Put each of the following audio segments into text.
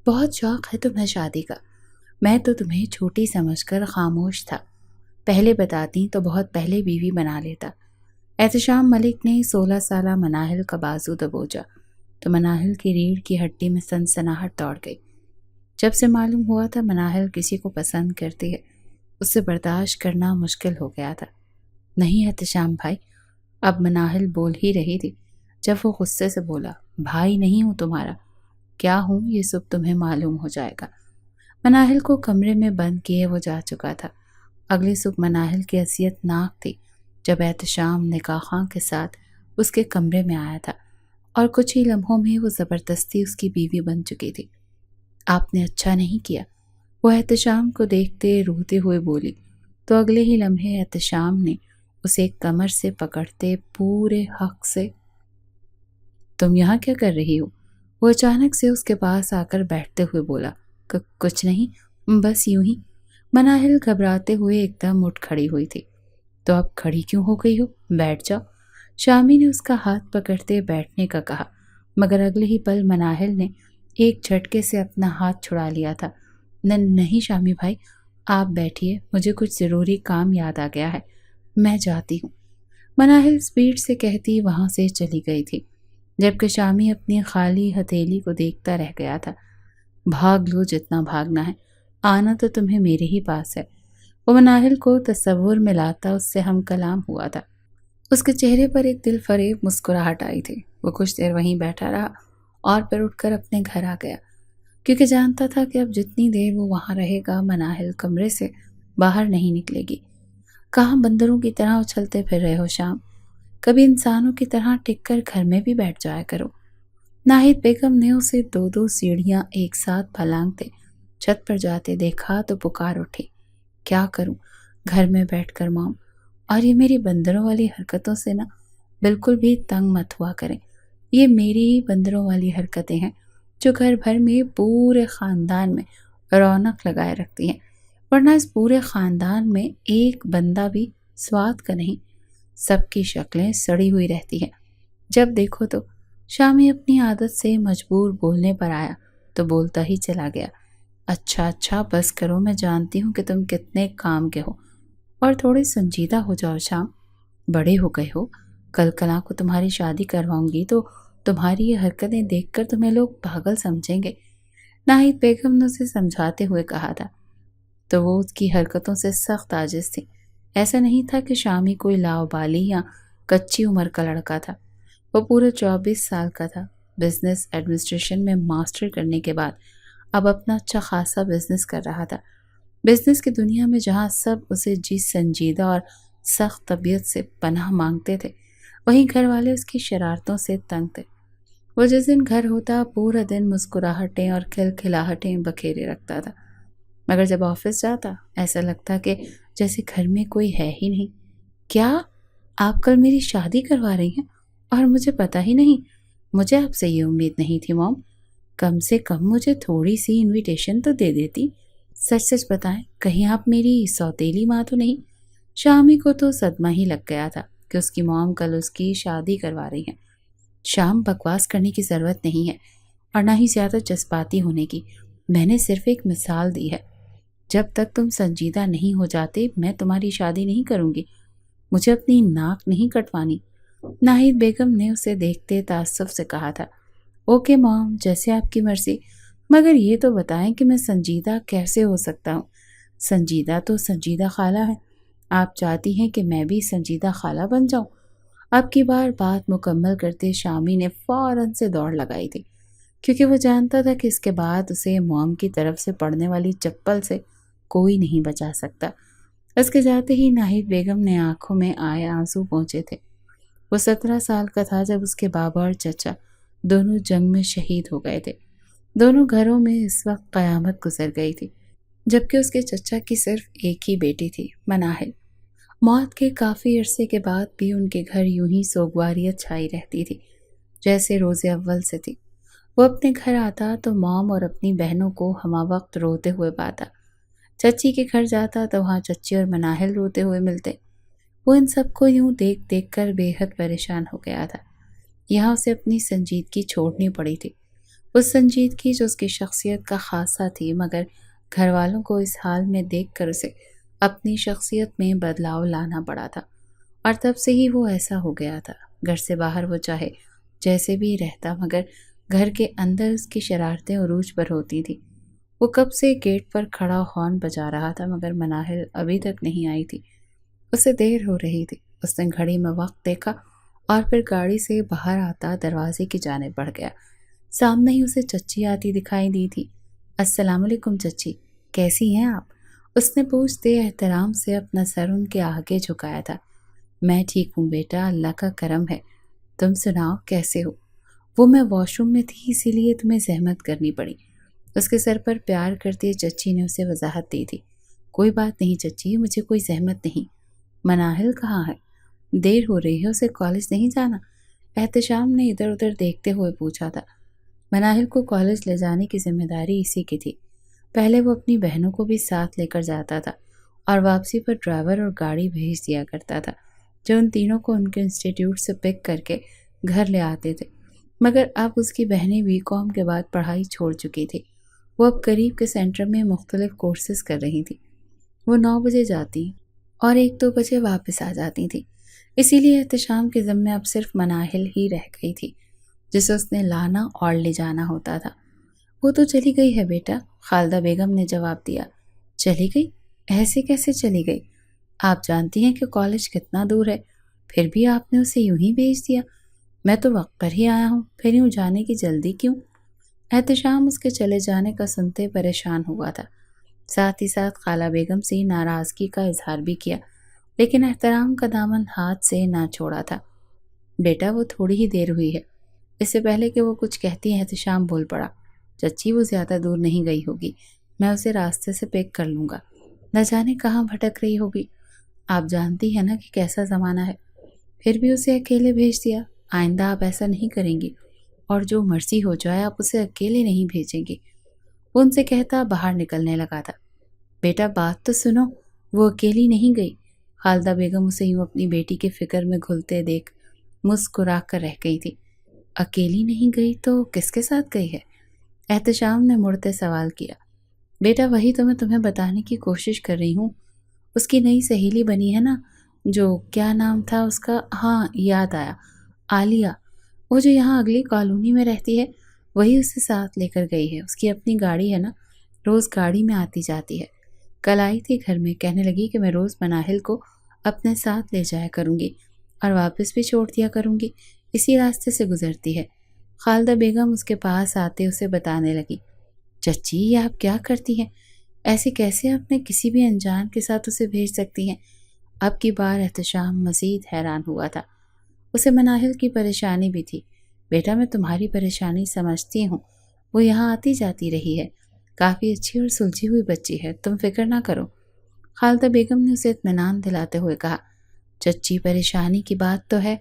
بہت شوق ہے تمہیں شادی کا۔ میں تو تمہیں چھوٹی سمجھ کر خاموش تھا۔ پہلے بتاتی تو بہت پہلے بیوی بنا لیتا۔ احتشام ملک نے 16 سالہ مناہل کا بازو دبوچا تو مناہل کی ریڑھ کی ہڈی میں سنسناہٹ دوڑ گئی۔ جب سے معلوم ہوا تھا مناہل کسی کو پسند کرتی ہے، اس سے برداشت کرنا مشکل ہو گیا تھا۔ نہیں احتشام بھائی، اب مناہل بول ہی رہی تھی جب وہ غصے سے بولا، بھائی نہیں ہوں تمہارا، کیا ہوں یہ سب تمہیں معلوم ہو جائے گا۔ مناہل کو کمرے میں بند کیے وہ جا چکا تھا۔ اگلی صبح مناہل کی اذیت ناک تھی جب احتشام نکاح خواں کے ساتھ اس کے کمرے میں آیا تھا اور کچھ ہی لمحوں میں وہ زبردستی اس کی بیوی بن چکی تھی۔ آپ نے اچھا نہیں کیا، وہ احتشام کو دیکھتے روتے ہوئے بولی تو اگلے ہی لمحے احتشام نے اسے کمر سے پکڑتے پورے حق سے، تم یہاں کیا کر رہی ہو؟ وہ اچانک سے اس کے پاس آ کر بیٹھتے ہوئے بولا، کچھ نہیں، بس یوں ہی۔ مناہل گھبراتے ہوئے ایک دم اٹھ کھڑی ہوئی تھی۔ تو اب کھڑی کیوں ہو گئی ہو؟ بیٹھ جاؤ۔ شامی نے اس کا ہاتھ پکڑتے بیٹھنے کا کہا، مگر اگلے ہی پل مناہل نے ایک جھٹکے سے اپنا ہاتھ چھڑا لیا تھا۔ نہیں شامی بھائی، آپ بیٹھیے، مجھے کچھ ضروری کام یاد آ گیا ہے، میں جاتی ہوں۔ مناہل سپیڈ سے کہتی وہاں سے چلی گئی تھی، جبکہ شامی اپنی خالی ہتھیلی کو دیکھتا رہ گیا تھا۔ بھاگ لو جتنا بھاگنا ہے، آنا تو تمہیں میرے ہی پاس ہے۔ وہ مناہل کو تصور میں لاتا اس سے ہم کلام ہوا تھا۔ اس کے چہرے پر ایک دل فریب مسکراہٹ آئی تھی۔ وہ کچھ دیر وہیں بیٹھا رہا اور پھر اٹھ کر اپنے گھر آ گیا، کیونکہ جانتا تھا کہ اب جتنی دیر وہ وہاں رہے گا مناہل کمرے سے باہر نہیں نکلے گی۔ کہاں بندروں کی طرح اچھلتے پھر رہے ہو شام، کبھی انسانوں کی طرح ٹک کر گھر میں بھی بیٹھ جایا کرو۔ ناہید بیگم نے اسے 2 سیڑھیاں ایک ساتھ پھلانگتے چھت پر جاتے دیکھا تو پکار اٹھی، کیا کروں گھر میں بیٹھ کر مام، اور یہ میری بندروں والی حرکتوں سے نا بالکل بھی تنگ مت ہوا کریں۔ یہ میری ہی بندروں والی حرکتیں ہیں جو گھر بھر میں پورے خاندان میں رونق لگائے رکھتی ہیں، ورنہ اس پورے خاندان میں ایک بندہ بھی سواد کا نہیں، سب کی شکلیں سڑی ہوئی رہتی ہیں جب دیکھو تو۔ شامی اپنی عادت سے مجبور بولنے پر آیا تو بولتا ہی چلا گیا، اچھا بس کرو، میں جانتی ہوں کہ تم کتنے کام کے ہو، اور تھوڑے سنجیدہ ہو جاؤ شام، بڑے ہو گئے ہو، کل کلاں کو تمہاری شادی کرواؤں گی تو تمہاری یہ حرکتیں دیکھ کر تمہیں لوگ پاگل سمجھیں گے۔ ناہید بیگم نے اسے سمجھاتے ہوئے کہا تھا تو وہ اس کی حرکتوں سے سخت عاجز تھی۔ ایسا نہیں تھا کہ شامی کوئی لاؤبالی یا کچی عمر کا لڑکا تھا، وہ پورے 24 سال کا تھا۔ بزنس ایڈمنسٹریشن میں ماسٹر کرنے کے بعد اب اپنا اچھا خاصا بزنس کر رہا تھا۔ بزنس کی دنیا میں جہاں سب اسے سنجیدہ اور سخت طبیعت سے پناہ مانگتے تھے، وہیں گھر والے اس کی شرارتوں سے تنگ تھے۔ وہ جس دن گھر ہوتا پورا دن مسکراہٹیں اور کھلکھلاہٹیں بکھیرے رکھتا تھا، مگر جب آفس جاتا ایسا لگتا کہ جیسے گھر میں کوئی ہے ہی نہیں۔ کیا آپ کل میری شادی کروا رہی ہیں اور مجھے پتہ ہی نہیں؟ مجھے آپ سے یہ امید نہیں تھی موم، کم سے کم مجھے تھوڑی سی انویٹیشن تو دے دیتی۔ سچ بتائیں، کہیں آپ میری سوتیلی ماں تو نہیں؟ شامی کو تو صدمہ ہی لگ گیا تھا کہ اس کی موم کل اس کی شادی کروا رہی ہیں۔ شام، بکواس کرنے کی ضرورت نہیں ہے اور نہ ہی زیادہ جذباتی ہونے کی، میں نے صرف ایک مثال دی ہے۔ جب تک تم سنجیدہ نہیں ہو جاتے میں تمہاری شادی نہیں کروں گی، مجھے اپنی ناک نہیں کٹوانی۔ ناہید بیگم نے اسے دیکھتے تعصب سے کہا تھا، اوکے مام، جیسے آپ کی مرضی، مگر یہ تو بتائیں کہ میں سنجیدہ کیسے ہو سکتا ہوں؟ سنجیدہ تو سنجیدہ خالہ ہے، آپ چاہتی ہیں کہ میں بھی سنجیدہ خالہ بن جاؤں؟ اب کی بار بات مکمل کرتے شامی نے فوراً سے دوڑ لگائی تھی، کیونکہ وہ جانتا تھا کہ اس کے بعد اسے موم کی طرف سے پڑنے والی چپل سے کوئی نہیں بچا سکتا۔ اس کے جاتے ہی ناہید بیگم نے آنکھوں میں آئے آنسو پہنچے تھے۔ وہ 17 سال کا تھا جب اس کے بابا اور چچا دونوں جنگ میں شہید ہو گئے تھے۔ دونوں گھروں میں اس وقت قیامت گزر گئی تھی، جبکہ اس کے چچا کی صرف ایک ہی بیٹی تھی، مناہل۔ موت کے کافی عرصے کے بعد بھی ان کے گھر یوں ہی سوگواریت چھائی رہتی تھی جیسے روز اول سے تھی۔ وہ اپنے گھر آتا تو موم اور اپنی بہنوں کو ہمہ وقت روتے ہوئے پاتا، چچی کے گھر جاتا تو وہاں چچی اور مناہل روتے ہوئے ملتے۔ وہ ان سب کو یوں دیکھ دیکھ کر بے حد پریشان ہو گیا تھا۔ یہاں اسے اپنی سنجیدگی چھوڑنی پڑی تھی۔ اس سنجیدگی جو اس کی شخصیت کا خاصہ تھی، مگر گھر والوں کو اس حال میں دیکھ کر اسے اپنی شخصیت میں بدلاؤ لانا پڑا تھا، اور تب سے ہی وہ ایسا ہو گیا تھا۔ گھر سے باہر وہ چاہے جیسے بھی رہتا، مگر گھر کے اندر اس کی شرارتیں عروج پر ہوتی تھی۔ وہ کب سے گیٹ پر کھڑا ہارن بجا رہا تھا، مگر مناہل ابھی تک نہیں آئی تھی۔ اسے دیر ہو رہی تھی۔ اس نے گھڑی میں وقت دیکھا اور پھر گاڑی سے باہر آتا دروازے کی جانب بڑھ گیا۔ سامنے ہی اسے چچی آتی دکھائی دی تھی۔ السلام علیکم چچی، کیسی ہیں آپ؟ اس نے پوچھتے احترام سے اپنا سر ان کے آگے جھکایا تھا۔ میں ٹھیک ہوں بیٹا، اللہ کا کرم ہے، تم سناؤ کیسے ہو؟ وہ میں واش روم میں تھی، اسی لیے تمہیں زحمت کرنی پڑی۔ اس کے سر پر پیار کرتے چچی نے اسے وضاحت دی تھی۔ کوئی بات نہیں چچی، مجھے کوئی زحمت نہیں۔ مناہل کہاں ہے؟ دیر ہو رہی ہے، اسے کالج نہیں جانا؟ احتشام نے ادھر ادھر دیکھتے ہوئے پوچھا تھا۔ مناہل کو کالج لے جانے کی ذمہ داری اسی کی تھی۔ پہلے وہ اپنی بہنوں کو بھی ساتھ لے کر جاتا تھا اور واپسی پر ڈرائیور اور گاڑی بھیج دیا کرتا تھا جو ان تینوں کو ان کے انسٹیٹیوٹ سے پک کر کے گھر لے آتے تھے۔ مگر اب اس کی بہنیں BCom کے بعد پڑھائی چھوڑ چکی تھی۔ وہ اب قریب کے سینٹر میں مختلف کورسز کر رہی تھی۔ وہ 9 بجے جاتی اور 1-2 بجے واپس آ جاتی تھی۔ اسی لیے احتشام کے ذمے اب صرف مناہل ہی رہ گئی تھی جسے اس نے لانا اور لے جانا ہوتا تھا۔ وہ تو چلی گئی ہے بیٹا، خالدہ بیگم نے جواب دیا۔ چلی گئی؟ ایسے کیسے چلی گئی؟ آپ جانتی ہیں کہ کالج کتنا دور ہے، پھر بھی آپ نے اسے یوں ہی بھیج دیا۔ میں تو وقت پر ہی آیا ہوں، پھر یوں جانے کی جلدی کیوں؟ احتشام اس کے چلے جانے کا سنتے پریشان ہوا تھا، ساتھ ہی ساتھ خالہ بیگم سے ناراضگی کا اظہار بھی کیا، لیکن احترام کا دامن ہاتھ سے نہ چھوڑا تھا۔ بیٹا وہ تھوڑی ہی دیر ہوئی ہے۔ اس سے پہلے کہ وہ کچھ کہتی احتشام بول پڑا۔ چچی وہ زیادہ دور نہیں گئی ہوگی، میں اسے راستے سے پک کر لوں گا، نہ جانے کہاں بھٹک رہی ہوگی۔ آپ جانتی ہیں نا کہ کیسا زمانہ ہے، پھر بھی اسے اکیلے بھیج دیا۔ آئندہ آپ ایسا نہیں کریں گی، اور جو مرضی ہو جائے آپ اسے اکیلے نہیں بھیجیں گی۔ وہ ان سے کہتا باہر نکلنے لگا تھا۔ بیٹا بات تو سنو، وہ اکیلی نہیں گئی۔ خالدہ بیگم اسے یوں اپنی بیٹی کے فکر میں گھلتے دیکھ مسکرا کر رہ گئی تھی۔ اکیلی نہیں گئی تو کس کے ساتھ گئی ہے؟ احتشام نے مڑتے سوال کیا۔ بیٹا وہی تو میں تمہیں بتانے کی کوشش کر رہی ہوں۔ اس کی نئی سہیلی بنی ہے نا، جو کیا نام تھا اس کا، ہاں یاد آیا، عالیہ، وہ جو یہاں اگلی کالونی میں رہتی ہے، وہی اسے ساتھ لے کر گئی ہے۔ اس کی اپنی گاڑی ہے نا، روز گاڑی میں آتی جاتی ہے۔ کل آئی تھی گھر میں، کہنے لگی کہ میں روز مناہل کو اپنے ساتھ لے جایا کروں گی اور واپس بھی چھوڑ دیا کروں گی، اسی راستے سے گزرتی ہے۔ خالدہ بیگم اس کے پاس آتے اسے بتانے لگی۔ چچی یہ آپ کیا کرتی ہیں؟ ایسے کیسے آپ نے کسی بھی انجان کے ساتھ اسے بھیج سکتی ہیں؟ اب کی بار احتشام مزید حیران ہوا تھا۔ اسے مناہل کی پریشانی بھی تھی۔ بیٹا میں تمہاری پریشانی سمجھتی ہوں، وہ یہاں آتی جاتی رہی ہے، کافی اچھی اور سلجھی ہوئی بچی ہے، تم فکر نہ کرو۔ خالدہ بیگم نے اسے اطمینان دلاتے ہوئے کہا۔ چچی پریشانی کی بات تو ہے،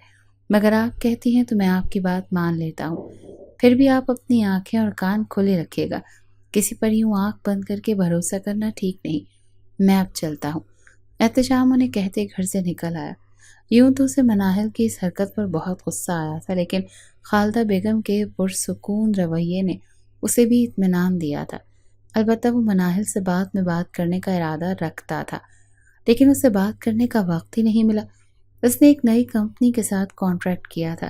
مگر آپ کہتی ہیں تو میں آپ کی بات مان لیتا ہوں، پھر بھی آپ اپنی آنکھیں اور کان کھلے رکھیے گا، کسی پر یوں آنکھ بند کر کے بھروسہ کرنا ٹھیک نہیں۔ میں اب چلتا ہوں۔ احتشام انہیں کہتے گھر سے نکل آیا۔ یوں تو اسے مناہل کی اس حرکت پر بہت غصہ آیا تھا، لیکن خالدہ بیگم کے پرسکون رویے نے اسے بھی اطمینان دیا تھا۔ البتہ وہ مناہل سے بعد میں بات کرنے کا ارادہ رکھتا تھا، لیکن اسے بات کرنے کا وقت ہی نہیں ملا۔ اس نے ایک نئی کمپنی کے ساتھ کانٹریکٹ کیا تھا،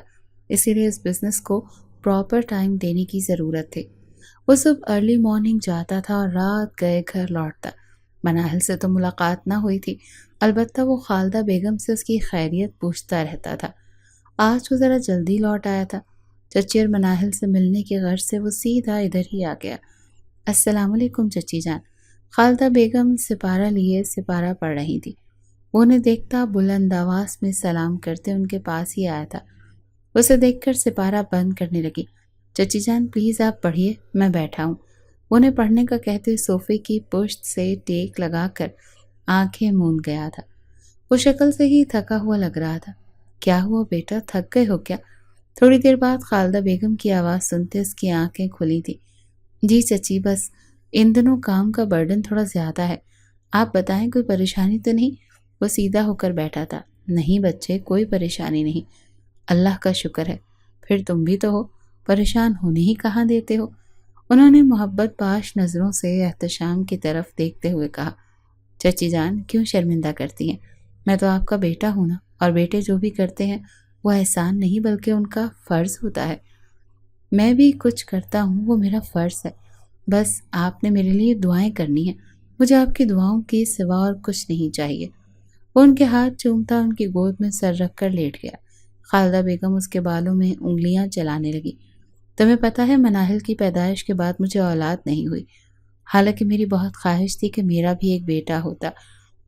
اسی لیے اس بزنس کو پراپر ٹائم دینے کی ضرورت تھی۔ وہ صبح ارلی مارننگ جاتا تھا اور رات گئے گھر لوٹتا۔ مناہل سے تو ملاقات نہ ہوئی تھی، البتہ وہ خالدہ بیگم سے اس کی خیریت پوچھتا رہتا تھا۔ آج وہ ذرا جلدی لوٹ آیا تھا۔ چچی اور مناہل سے ملنے کی غرض سے وہ سیدھا ادھر ہی آ گیا۔ السلام علیکم چچی جان۔ خالدہ بیگم سپارہ لیے سپارہ پڑھ رہی تھی۔ وہ انہیں دیکھتا بلند آواز میں سلام کرتے ان کے پاس ہی آیا تھا۔ اسے دیکھ کر سپارہ بند کرنے لگی۔ چچی جان پلیز آپ پڑھیے، میں بیٹھا ہوں۔ انہیں پڑھنے کا کہتے صوفے کی پشت سے ٹیک لگا کر آنکھیں موند گیا تھا۔ وہ شکل سے ہی تھکا ہوا لگ رہا تھا۔ کیا ہوا بیٹا، تھک گئے ہو کیا؟ تھوڑی دیر بعد خالدہ بیگم کی آواز سنتے اس کی آنکھیں کھلی تھی۔ جی چچی، بس ان دنوں کام کا برڈن تھوڑا زیادہ ہے۔ آپ بتائیں کوئی پریشانی تو نہیں؟ وہ سیدھا ہو کر بیٹھا تھا۔ نہیں بچے، کوئی پریشانی نہیں، اللہ کا شکر ہے۔ پھر تم بھی تو ہو، پریشان ہونے ہی کہاں دیتے ہو؟ انہوں نے محبت باش نظروں سے احتشام کی طرف دیکھتے ہوئے کہا، چچی جان کیوں شرمندہ کرتی ہیں؟ میں تو آپ کا بیٹا ہوں نا، اور بیٹے جو بھی کرتے ہیں وہ احسان نہیں بلکہ ان کا فرض ہوتا ہے۔ میں بھی کچھ کرتا ہوں وہ میرا فرض ہے، بس آپ نے میرے لیے دعائیں کرنی ہیں، مجھے آپ کی دعاؤں کی سوا اور کچھ نہیں چاہیے۔ وہ ان کے ہاتھ چومتا ان کی گود میں سر رکھ کر لیٹ گیا۔ خالدہ بیگم اس کے بالوں میں انگلیاں چلانے لگی۔ تمہیں پتہ ہے مناہل کی پیدائش کے بعد مجھے اولاد نہیں ہوئی، حالانکہ میری بہت خواہش تھی کہ میرا بھی ایک بیٹا ہوتا۔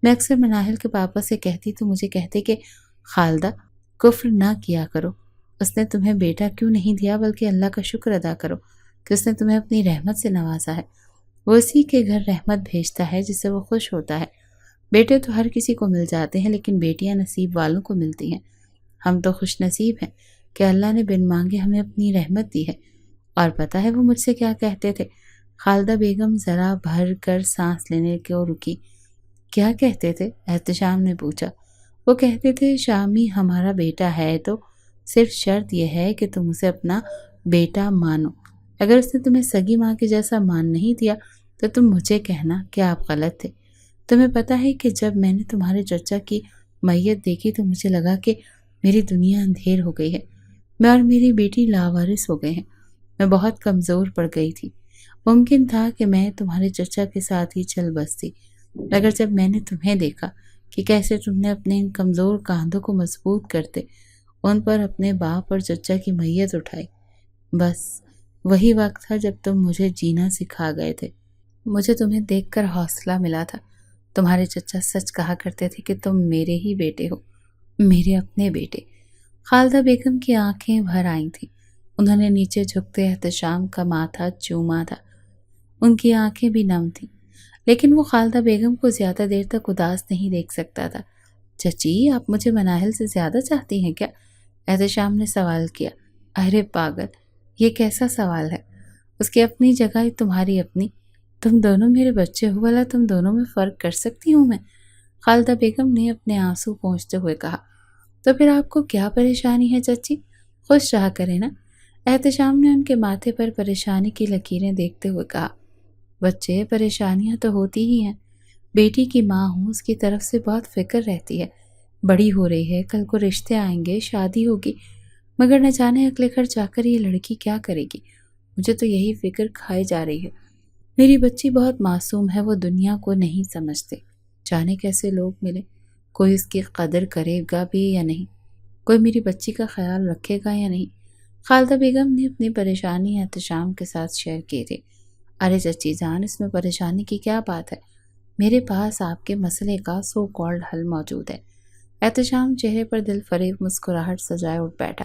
میں اکثر مناہل کے پاپا سے کہتی تو مجھے کہتے کہ خالدہ کفر نہ کیا کرو، اس نے تمہیں بیٹا کیوں نہیں دیا بلکہ اللہ کا شکر ادا کرو کہ اس نے تمہیں اپنی رحمت سے نوازا ہے۔ وہ اسی کے گھر رحمت بھیجتا ہے جس سے وہ خوش ہوتا ہے۔ بیٹے تو ہر کسی کو مل جاتے ہیں لیکن بیٹیاں نصیب والوں کو ملتی ہیں۔ ہم تو خوش نصیب ہیں کہ اللہ نے بن مانگے ہمیں اپنی رحمت دی ہے۔ اور پتہ ہے وہ مجھ سے کیا کہتے تھے؟ خالدہ بیگم ذرا بھر کر سانس لینے کو رکی۔ کیا کہتے تھے؟ احتشام نے پوچھا۔ وہ کہتے تھے شامی ہمارا بیٹا ہے تو صرف شرط یہ ہے کہ تم اسے اپنا بیٹا مانو۔ اگر اس نے تمہیں سگی ماں کے جیسا مان نہیں دیا تو تم مجھے کہنا کہ آپ غلط تھے۔ تمہیں پتہ ہے کہ جب میں نے تمہارے چچا کی میت دیکھی تو مجھے لگا کہ میری دنیا اندھیر ہو گئی ہے، میں اور میری بیٹی لاوارث ہو گئے ہیں، میں بہت کمزور پڑ گئی تھی۔ ممکن تھا کہ میں تمہارے چچا کے ساتھ ہی چل بستی، مگر جب میں نے تمہیں دیکھا کہ کیسے تم نے اپنے ان کمزور کاندھوں کو مضبوط کرتے ان پر اپنے باپ اور چچا کی میت اٹھائی، بس وہی وقت تھا جب تم مجھے جینا سکھا گئے تھے۔ مجھے تمہیں دیکھ کر حوصلہ ملا تھا۔ تمہارے چچا سچ کہا کرتے تھے کہ تم میرے ہی بیٹے ہو، میرے اپنے بیٹے۔ خالدہ بیگم کی آنکھیں بھر آئی تھیں۔ انہوں نے نیچے جھکتے احتشام کا ماتھا چوما تھا۔ ان کی آنکھیں بھی نم تھیں، لیکن وہ خالدہ بیگم کو زیادہ دیر تک اداس نہیں دیکھ سکتا تھا۔ چچی آپ مجھے مناہل سے زیادہ چاہتی ہیں کیا؟ احتشام نے سوال کیا۔ ارے پاگل، یہ کیسا سوال ہے؟ اس کی اپنی جگہ تمہاری اپنی، تم دونوں میرے بچے ہو، بھلا تم دونوں میں فرق کر سکتی ہوں میں؟ خالدہ بیگم نے اپنے آنسو پونچھتے ہوئے کہا۔ تو پھر آپ کو کیا پریشانی ہے چچی؟ خوش رہا کرے نا۔ احتشام نے ان کے ماتھے پر پریشانی کی لکیریں دیکھتے ہوئے کہا۔ بچے پریشانیاں تو ہوتی ہی ہیں، بیٹی کی ماں ہوں، اس کی طرف سے بہت فکر رہتی ہے، بڑی ہو رہی ہے، کل کو رشتے آئیں گے، شادی ہوگی، مگر نہ جانے اگلے گھر جا کر یہ لڑکی کیا کرے گی۔ مجھے تو یہی فکر کھائی جا رہی ہے۔ میری بچی بہت معصوم ہے، وہ دنیا کو نہیں سمجھتے، جانے کیسے لوگ ملے، کوئی اس کی قدر کرے گا بھی یا نہیں، کوئی میری بچی کا خیال رکھے گا یا نہیں۔ خالدہ بیگم نے اپنی پریشانی احتشام کے ساتھ شیئر کی تھی۔ ارے چچی جان اس میں پریشانی کی کیا بات ہے؟ میرے پاس آپ کے مسئلے کا سو کالڈ حل موجود ہے۔ احتشام چہرے پر دل فریب مسکراہٹ سجائے اٹھ بیٹھا۔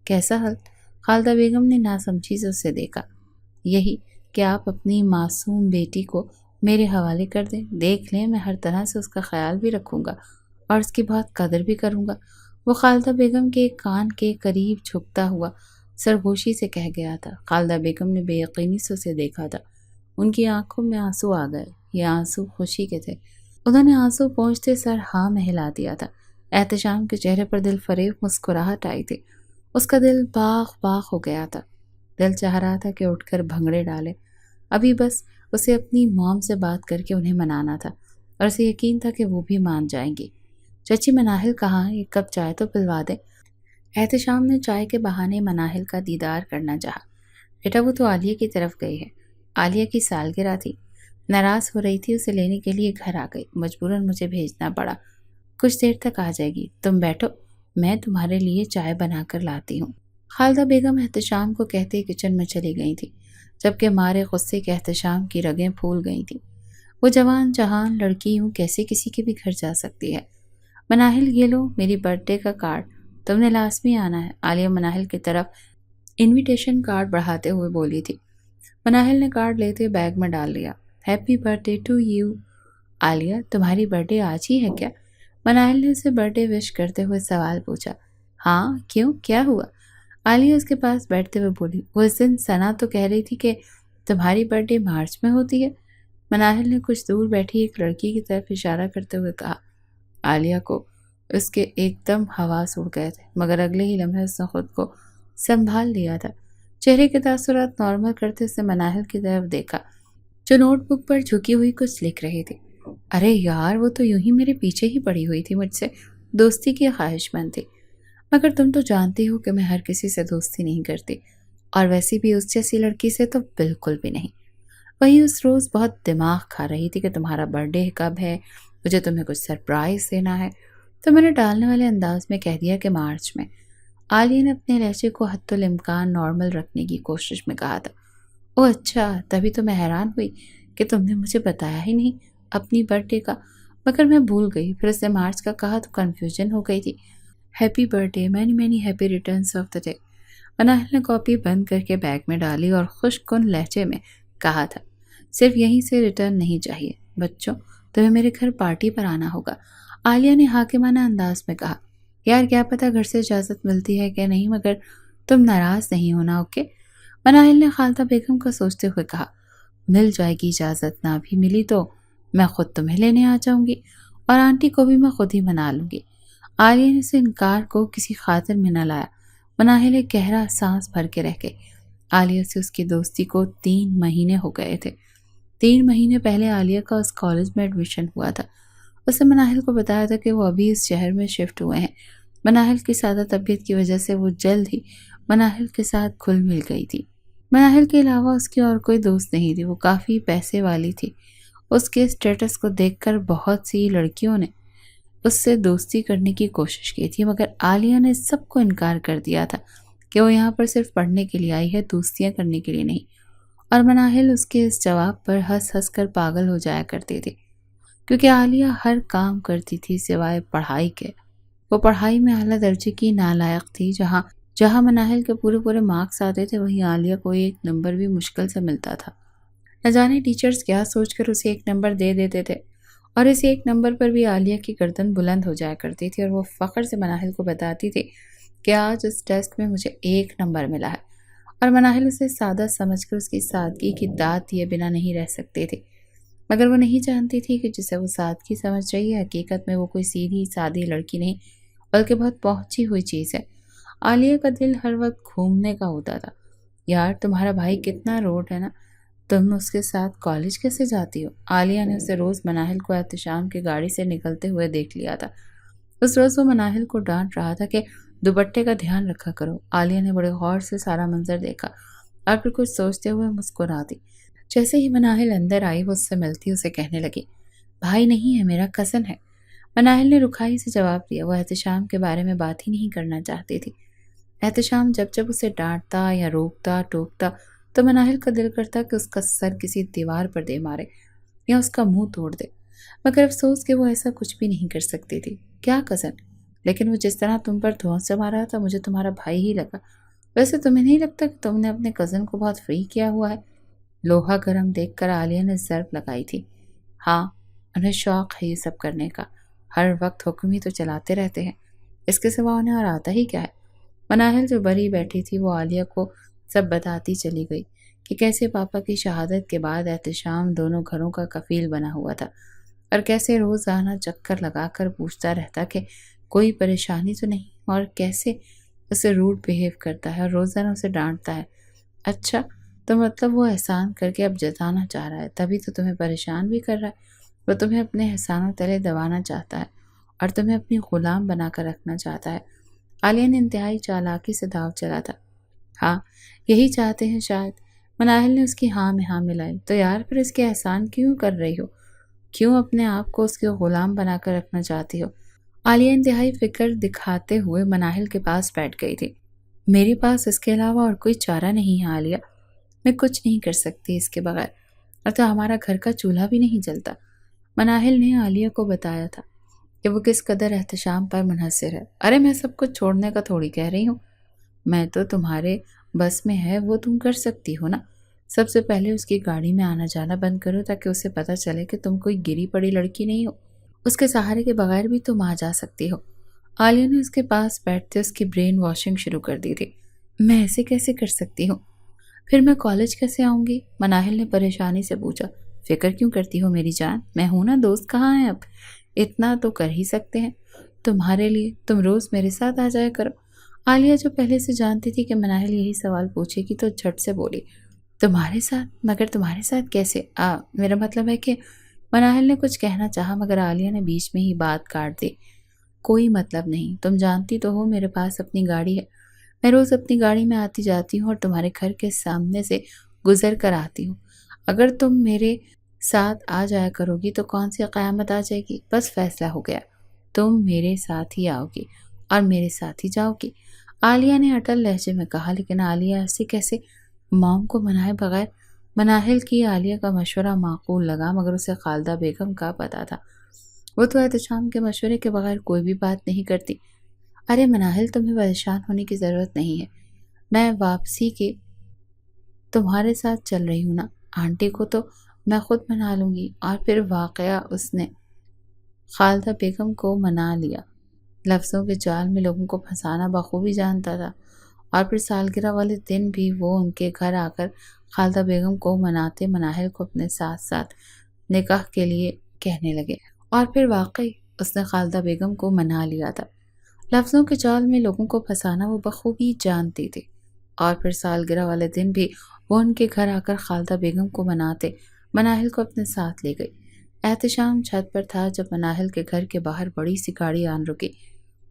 کیسا حل؟ خالدہ بیگم نے ناسمجھی سے اسے دیکھا۔ یہی کہ آپ اپنی معصوم بیٹی کو میرے حوالے کر دیں، دیکھ لیں، میں ہر طرح سے اس کا خیال بھی رکھوں گا اور اس کی بہت قدر بھی کروں گا۔ وہ خالدہ بیگم کے کان کے قریب جھکتا ہوا سرگوشی سے کہہ گیا تھا۔ خالدہ بیگم نے بے یقینی سے اسے دیکھا تھا۔ ان کی آنکھوں میں آنسو آ گئے، یہ آنسو خوشی کے تھے۔ انہوں نے آنسو پہنچتے سر ہاں میں ہلا دیا تھا۔ احتشام کے چہرے پر دل فریب مسکراہٹ آئی تھی۔ اس کا دل باغ باغ ہو گیا تھا۔ دل چاہ رہا تھا کہ اٹھ کر بھنگڑے ڈالے۔ ابھی بس اسے اپنی موم سے بات کر کے انہیں منانا تھا اور اسے یقین تھا کہ وہ بھی مان جائیں گی۔ چچی مناہل کہاں ہے؟ ایک کپ چائے تو پلوا دے۔ احتشام نے چائے کے بہانے مناہل کا دیدار کرنا چاہا۔ بیٹا وہ تو عالیہ کی طرف گئی ہے، عالیہ کی سالگرہ تھی، ناراض ہو رہی تھی، اسے لینے کے لیے گھر آ گئی، مجبوراً مجھے بھیجنا پڑا، کچھ دیر تک آ جائے گی، تم بیٹھو، میں تمہارے لیے چائے بنا کر لاتی ہوں۔ خالدہ بیگم احتشام کو کہتے کچن میں چلی گئی تھی، جبکہ مارے غصے کے احتشام کی رگیں پھول گئی تھیں۔ وہ جوان جہان لڑکی ہوں کیسے کسی کے بھی گھر جا سکتی ہے؟ مناہل یہ لو میری برتھ ڈے کا کارڈ، تم نے لازمی آنا ہے، عالیہ مناہل کی طرف انویٹیشن کارڈ بڑھاتے ہوئے بولی تھی۔ مناہل نے کارڈ لیتے بیگ میں ڈال لیا۔ Happy birthday to you. Aliya تمہاری برتھ ڈے آج ہی ہے کیا؟ مناہل نے اسے برتھ ڈے وش کرتے ہوئے سوال پوچھا۔ ہاں کیوں، کیا ہوا؟ عالیہ اس کے پاس بیٹھتے ہوئے بولی۔ وہ اس دن ثنا تو کہہ رہی تھی کہ تمہاری برتھ ڈے مارچ میں ہوتی ہے۔ مناہل نے کچھ دور بیٹھی ایک لڑکی کی طرف اشارہ کرتے ہوئے کہا۔ عالیہ کو اس کے ایک دم حواس اڑ گئے تھے، مگر اگلے ہی لمحے اس نے خود کو سنبھال لیا تھا۔ چہرے کے تاثرات نارمل کرتے اس نے مناہل کی طرف دیکھا جو نوٹ بک پر جھکی ہوئی کچھ لکھ رہی تھی۔ ارے یار، وہ تو یوں ہی میرے پیچھے ہی پڑی ہوئی تھی، مجھ سے دوستی کی خواہش مند تھی، مگر تم تو جانتی ہو کہ میں ہر کسی سے دوستی نہیں کرتی، اور ویسے بھی اس جیسی لڑکی سے تو بالکل بھی نہیں۔ وہی اس روز بہت دماغ کھا رہی تھی کہ تمہارا برتھ ڈے کب ہے، مجھے تمہیں کچھ سرپرائز دینا ہے، تو میں نے ٹالنے والے انداز میں کہہ دیا کہ مارچ میں۔ عالیہ نے اپنے لہجے کو حتی الامکان نارمل رکھنے کی کوشش میں کہا تھا۔ او اچھا، تبھی تو میں حیران ہوئی کہ تم نے مجھے بتایا ہی نہیں اپنی برتھ ڈے کا، مگر میں بھول گئی۔ پھر اس نے مارچ کا کہا تو کنفیوژن ہو گئی تھی۔ Happy birthday, many many happy returns of the day. Manahil نے کاپی بند کر کے بیگ میں ڈالی اور خوش کن لہجے میں کہا تھا، صرف یہیں سے ریٹرن نہیں چاہیے بچوں، تمہیں میرے گھر پارٹی پر آنا ہوگا۔ عالیہ نے حاکمانہ انداز میں کہا، یار کیا پتہ گھر سے اجازت ملتی ہے کہ نہیں، مگر تم ناراض نہیں ہونا، اوکے؟ مناہل نے خالدہ بیگم کا سوچتے ہوئے کہا، مل جائے گی اجازت، نہ بھی ملی تو میں خود تمہیں لینے آ جاؤں گی، اور آنٹی کو بھی میں خود ہی منا لوں گی۔ عالیہ نے اس انکار کو کسی خاطر میں نہ لایا۔ مناہل ایک گہرا سانس بھر کے رہ گئی۔ عالیہ سے اس کی دوستی کو 3 مہینے ہو گئے تھے۔ 3 مہینے پہلے عالیہ کا اس کالج میں ایڈمیشن ہوا تھا۔ اس نے مناہل کو بتایا تھا کہ وہ ابھی اس شہر میں شفٹ ہوئے ہیں۔ مناہل کی سادہ طبیعت کی وجہ سے وہ جلد ہی مناہل کے ساتھ گھل مل گئی تھی۔ مناہل کے علاوہ اس کی اور کوئی دوست نہیں تھی، وہ کافی پیسے والی تھی۔ اس کے اسٹیٹس کو دیکھ کر بہت سی لڑکیوں نے اس سے دوستی کرنے کی کوشش کی تھی، مگر عالیہ نے سب کو انکار کر دیا تھا کہ وہ یہاں پر صرف پڑھنے کے لیے آئی ہے، دوستیاں کرنے کے لیے نہیں۔ اور مناہل اس کے اس جواب پر ہنس ہنس کر پاگل ہو جایا کرتی تھی، کیونکہ عالیہ ہر کام کرتی تھی سوائے پڑھائی کے۔ وہ پڑھائی میں اعلیٰ درجے کی نالائق تھی۔ جہاں مناہل کے پورے مارکس آتے تھے، وہیں عالیہ کو 1 نمبر بھی مشکل سے ملتا تھا۔ نہ جانے ٹیچرز کیا سوچ کر اسے 1 نمبر دے دیتے تھے، اور اس 1 نمبر پر بھی عالیہ کی گردن بلند ہو جایا کرتی تھی، اور وہ فخر سے مناہل کو بتاتی تھی کہ آج اس ٹیسٹ میں مجھے 1 نمبر ملا ہے، اور مناہل اسے سادہ سمجھ کر اس کی سادگی کی داد دیے بنا نہیں رہ سکتی تھی، مگر وہ نہیں جانتی تھی کہ جسے وہ سادگی سمجھ رہی ہے، حقیقت میں وہ کوئی سیدھی سادی لڑکی نہیں بلکہ بہت پہنچی ہوئی چیز ہے۔ عالیہ کا دل ہر وقت گھومنے کا ہوتا تھا۔ یار تمہارا بھائی کتنا روڈ ہے نا، تم اس کے ساتھ کالج کیسے جاتی ہو؟ عالیہ نے اسے روز مناہل کو احتشام کی گاڑی سے نکلتے ہوئے دیکھ لیا تھا۔ اس روز وہ مناہل کو ڈانٹ رہا تھا کہ دوپٹے کا دھیان رکھا کرو۔ عالیہ نے بڑے غور سے سارا منظر دیکھا اور پھر کچھ سوچتے ہوئے مسکرا دی۔ جیسے ہی مناہل اندر آئی، وہ اس سے ملتی اسے کہنے لگی، بھائی نہیں ہے، میرا کزن ہے۔ مناہل نے رکھائی سے جواب دیا۔ وہ احتشام کے بارے میں بات ہی نہیں کرنا چاہتی تھی۔ احتشام جب اسے ڈانٹتا یا روکتا ٹوکتا تو مناہل کا دل کرتا کہ اس کا سر کسی دیوار پر دے مارے یا اس کا منہ توڑ دے، مگر افسوس کہ وہ ایسا کچھ بھی نہیں کر سکتی تھی۔ کیا کزن؟ لیکن وہ جس طرح تم پر دھونس جما رہا تھا، مجھے تمہارا بھائی ہی لگا۔ ویسے تمہیں نہیں لگتا کہ تم نے اپنے کزن کو بہت فری کیا ہوا ہے؟ لوہا گرم دیکھ کر عالیہ نے ضرب لگائی تھی۔ ہاں، انہیں شوق ہے یہ سب کرنے کا، ہر وقت حکم ہی تو چلاتے رہتے ہیں، اس کے سوا انہیں اور آتا ہی کیا ہے؟ مناہل جو بری بیٹھی تھی، وہ عالیہ کو سب بتاتی چلی گئی کہ کیسے پاپا کی شہادت کے بعد احتشام دونوں گھروں کا کفیل بنا ہوا تھا، اور کیسے روزانہ چکر لگا کر پوچھتا رہتا کہ کوئی پریشانی تو نہیں، اور کیسے اسے روڈ بیہیو کرتا ہے اور روزانہ اسے ڈانٹتا ہے۔ اچھا، تو مطلب وہ احسان کر کے اب جتانا چاہ رہا ہے، تبھی تو تمہیں پریشان بھی کر رہا ہے۔ وہ تمہیں اپنے احسانوں تلے دبانا چاہتا ہے اور تمہیں اپنی غلام بنا کر رکھنا چاہتا ہے۔ عالیہ نے انتہائی چالاکی سے داؤ چلا تھا۔ ہاں، یہی چاہتے ہیں شاید۔ مناہل نے اس کی ہاں میں ہاں ملائی۔ تو یار پھر اس کے احسان کیوں کر رہی ہو؟ کیوں اپنے آپ کو اس کے غلام بنا کر رکھنا چاہتی ہو؟ عالیہ انتہائی فکر دکھاتے ہوئے مناہل کے پاس بیٹھ گئی تھی۔ میرے پاس اس کے علاوہ اور کوئی چارہ نہیں ہے عالیہ، میں کچھ نہیں کر سکتی اس کے بغیر، اور تو ہمارا گھر کا چولہا بھی نہیں جلتا۔ مناہل نے عالیہ کو بتایا تھا کہ وہ کس قدر احتشام پر منحصر ہے۔ ارے میں سب کچھ چھوڑنے کا تھوڑی کہہ رہی ہوں، میں تو تمہارے بس میں ہے وہ تم کر سکتی ہو نا۔ سب سے پہلے اس کی گاڑی میں آنا جانا بند کرو تاکہ اسے پتہ چلے کہ تم کوئی گری پڑی لڑکی نہیں ہو، اس کے سہارے کے بغیر بھی تم آ جا سکتی ہو۔ عالیہ نے اس کے پاس بیٹھتے اس کی برین واشنگ شروع کر دی تھی۔ میں ایسے کیسے کر سکتی ہوں؟ پھر میں کالج کیسے آؤں گی؟ مناہل نے پریشانی سے پوچھا۔ فکر کیوں کرتی ہو میری جان، میں ہوں نا، دوست کہاں ہیں اب؟ اتنا تو کر ہی سکتے ہیں تمہارے لیے، تم روز میرے ساتھ آ جایا کرو۔ عالیہ جو پہلے سے جانتی تھی کہ مناہل یہی سوال پوچھے گی تو جھٹ سے بولی، تمہارے ساتھ؟ مگر تمہارے ساتھ کیسے؟ میرا مطلب ہے کہ مناہل نے کچھ کہنا چاہا مگر عالیہ نے بیچ میں ہی بات کاٹ دی۔ کوئی مطلب نہیں، تم جانتی تو ہو میرے پاس اپنی گاڑی ہے، میں روز اپنی گاڑی میں آتی جاتی ہوں اور تمہارے گھر کے سامنے سے گزر کر آتی ہوں۔ اگر تم میرے ساتھ آ جایا کرو گی تو کون سی قیامت آ جائے گی؟ بس فیصلہ ہو گیا، تم میرے ساتھ ہی آؤ گی اور میرے ساتھ ہی جاؤ گی، عالیہ نے اٹل لہجے میں کہا۔ لیکن عالیہ ایسے کیسے موم کو منائے بغیر؟ مناہل کی عالیہ کا مشورہ معقول لگا مگر اسے خالدہ بیگم کا پتہ تھا، وہ تو احتشام کے مشورے کے بغیر کوئی بھی بات نہیں کرتی۔ ارے مناہل، تمہیں پریشان ہونے کی ضرورت نہیں ہے، میں واپسی کے تمہارے ساتھ چل رہی ہوں نا، آنٹی کو تو میں خود منا لوں گی۔ اور پھر واقعہ اس نے خالدہ بیگم کو منا لیا، لفظوں کے جال میں لوگوں کو پھنسانا بخوبی جانتا تھا۔ اور پھر سالگرہ والے دن بھی وہ ان کے گھر آ کر خالدہ بیگم کو مناتے، مناہل کو اپنے ساتھ ساتھ نکاح کے لیے کہنے لگے۔ اور پھر واقعی اس نے خالدہ بیگم کو منا لیا تھا، لفظوں کے جال میں لوگوں کو پھنسانا وہ بخوبی جانتی تھی۔ اور پھر سالگرہ والے دن بھی وہ ان کے گھر آ کر خالدہ بیگم کو مناتے، مناہل کو اپنے ساتھ لے گئی۔ احتشام چھت پر تھا جب مناہل کے گھر کے باہر بڑی سی گاڑی آن رکی۔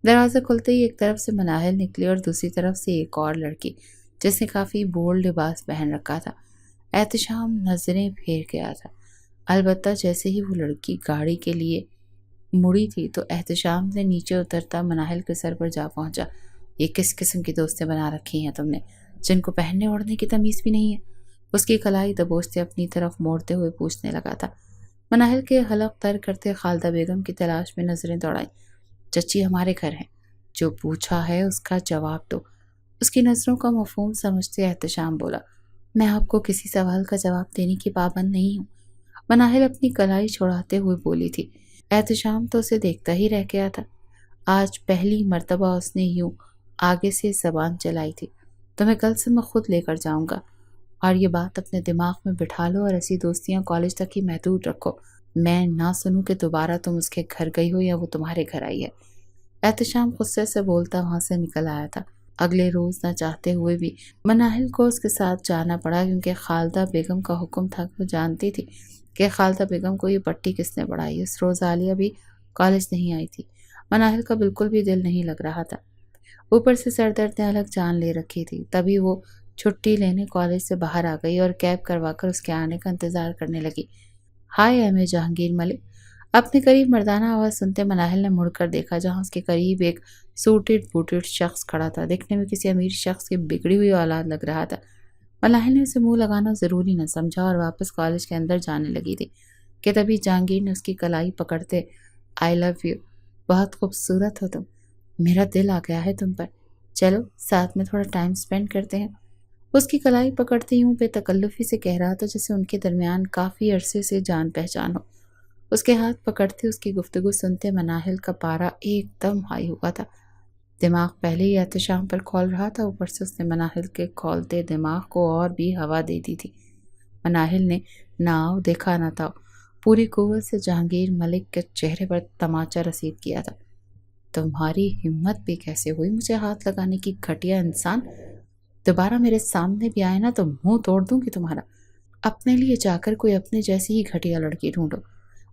دروازہ کھلتے ہی ایک طرف سے مناہل نکلی اور دوسری طرف سے ایک اور لڑکی جس نے کافی بولڈ لباس پہن رکھا تھا۔ احتشام نظریں پھیر گیا تھا، البتہ جیسے ہی وہ لڑکی گاڑی کے لیے مڑی تھی تو احتشام نے نیچے اترتا مناہل کے سر پر جا پہنچا۔ یہ کس قسم کی دوستیں بنا رکھی ہیں تم نے، جن کو پہننے اوڑھنے کی تمیز بھی نہیں ہے؟ اس کی کلائی دبوچتے اپنی طرف موڑتے ہوئے پوچھنے لگا تھا۔ مناہل کے حلق تر کرتے خالدہ بیگم کی تلاش میں نظریں دوڑائیں۔ چچی ہمارے گھر ہیں، جو پوچھا ہے اس کا جواب دو، اس کی نظروں کا مفہوم سمجھتے احتشام بولا۔ میں آپ کو کسی سوال کا جواب دینے کی پابند نہیں ہوں، مناہل اپنی کلائی چھوڑاتے ہوئے بولی تھی۔ احتشام تو اسے دیکھتا ہی رہ گیا تھا، آج پہلی مرتبہ اس نے یوں آگے سے زبان چلائی تھی۔ تمہیں کل سے میں خود لے کر جاؤں گا، اور یہ بات اپنے دماغ میں بٹھا لو اور ایسی دوستیاں کالج تک ہی محدود رکھو، میں نہ سنوں کہ دوبارہ تم اس کے گھر گئی ہو یا وہ تمہارے گھر آئی ہے۔ احتشام غصے سے بولتا وہاں سے نکل آیا تھا۔ اگلے روز نہ چاہتے ہوئے بھی مناہل کو اس کے ساتھ جانا پڑا، کیونکہ خالدہ بیگم کا حکم تھا کہ وہ جانتی تھی کہ خالدہ بیگم کو یہ پٹی کس نے پڑھائی۔ اس روز عالیہ بھی کالج نہیں آئی تھی، مناہل کا بالکل بھی دل نہیں لگ رہا تھا، اوپر سے سر درد نے الگ جان لے رکھی تھی۔ تبھی وہ چھٹی لینے کالج سے باہر آ گئی اور کیب کروا کر اس کے آنے کا انتظار کرنے لگی۔ ہائے ایم اے جہانگیر ملک، اپنے قریب مردانہ آواز سنتے مناہل نے مڑ کر دیکھا، جہاں اس کے قریب ایک سوٹڈ بوٹڈ شخص کھڑا تھا، دیکھنے میں کسی امیر شخص کی بگڑی ہوئی اولاد لگ رہا تھا۔ مناہل نے اسے منہ لگانا ضروری نہ سمجھا اور واپس کالج کے اندر جانے لگی تھی کہ تبھی جہانگیر نے اس کی کلائی پکڑتے آئی لو یو، بہت خوبصورت ہو تم، میرا دل آ گیا ہے تم پر، چلو ساتھ میں تھوڑا ٹائم سپینڈ کرتے ہیں۔ اس کی کلائی پکڑتے یوں بے تکلفی سے کہہ رہا تھا جیسے ان کے درمیان کافی عرصے سے جان پہچان ہو۔ اس کے ہاتھ پکڑتے اس کی گفتگو سنتے مناہل کا پارا ایک دم ہائی ہوا تھا، دماغ پہلے ہی احتشام پر کھول رہا تھا، اوپر سے اس نے مناہل کے کھولتے دماغ کو اور بھی ہوا دے دی تھی۔ مناہل نے نہ آؤ دیکھا نہ تھا، پوری قوت سے جہانگیر ملک کے چہرے پر تماچا رسید کیا تھا۔ تمہاری ہمت بھی کیسے ہوئی مجھے ہاتھ لگانے کی، گھٹیا انسان، دوبارہ میرے سامنے بھی آئے نا تو منہ توڑ دوں گی تمہارا، اپنے لیے جا کر کوئی اپنے جیسی ہی گھٹیا لڑکی ڈھونڈو۔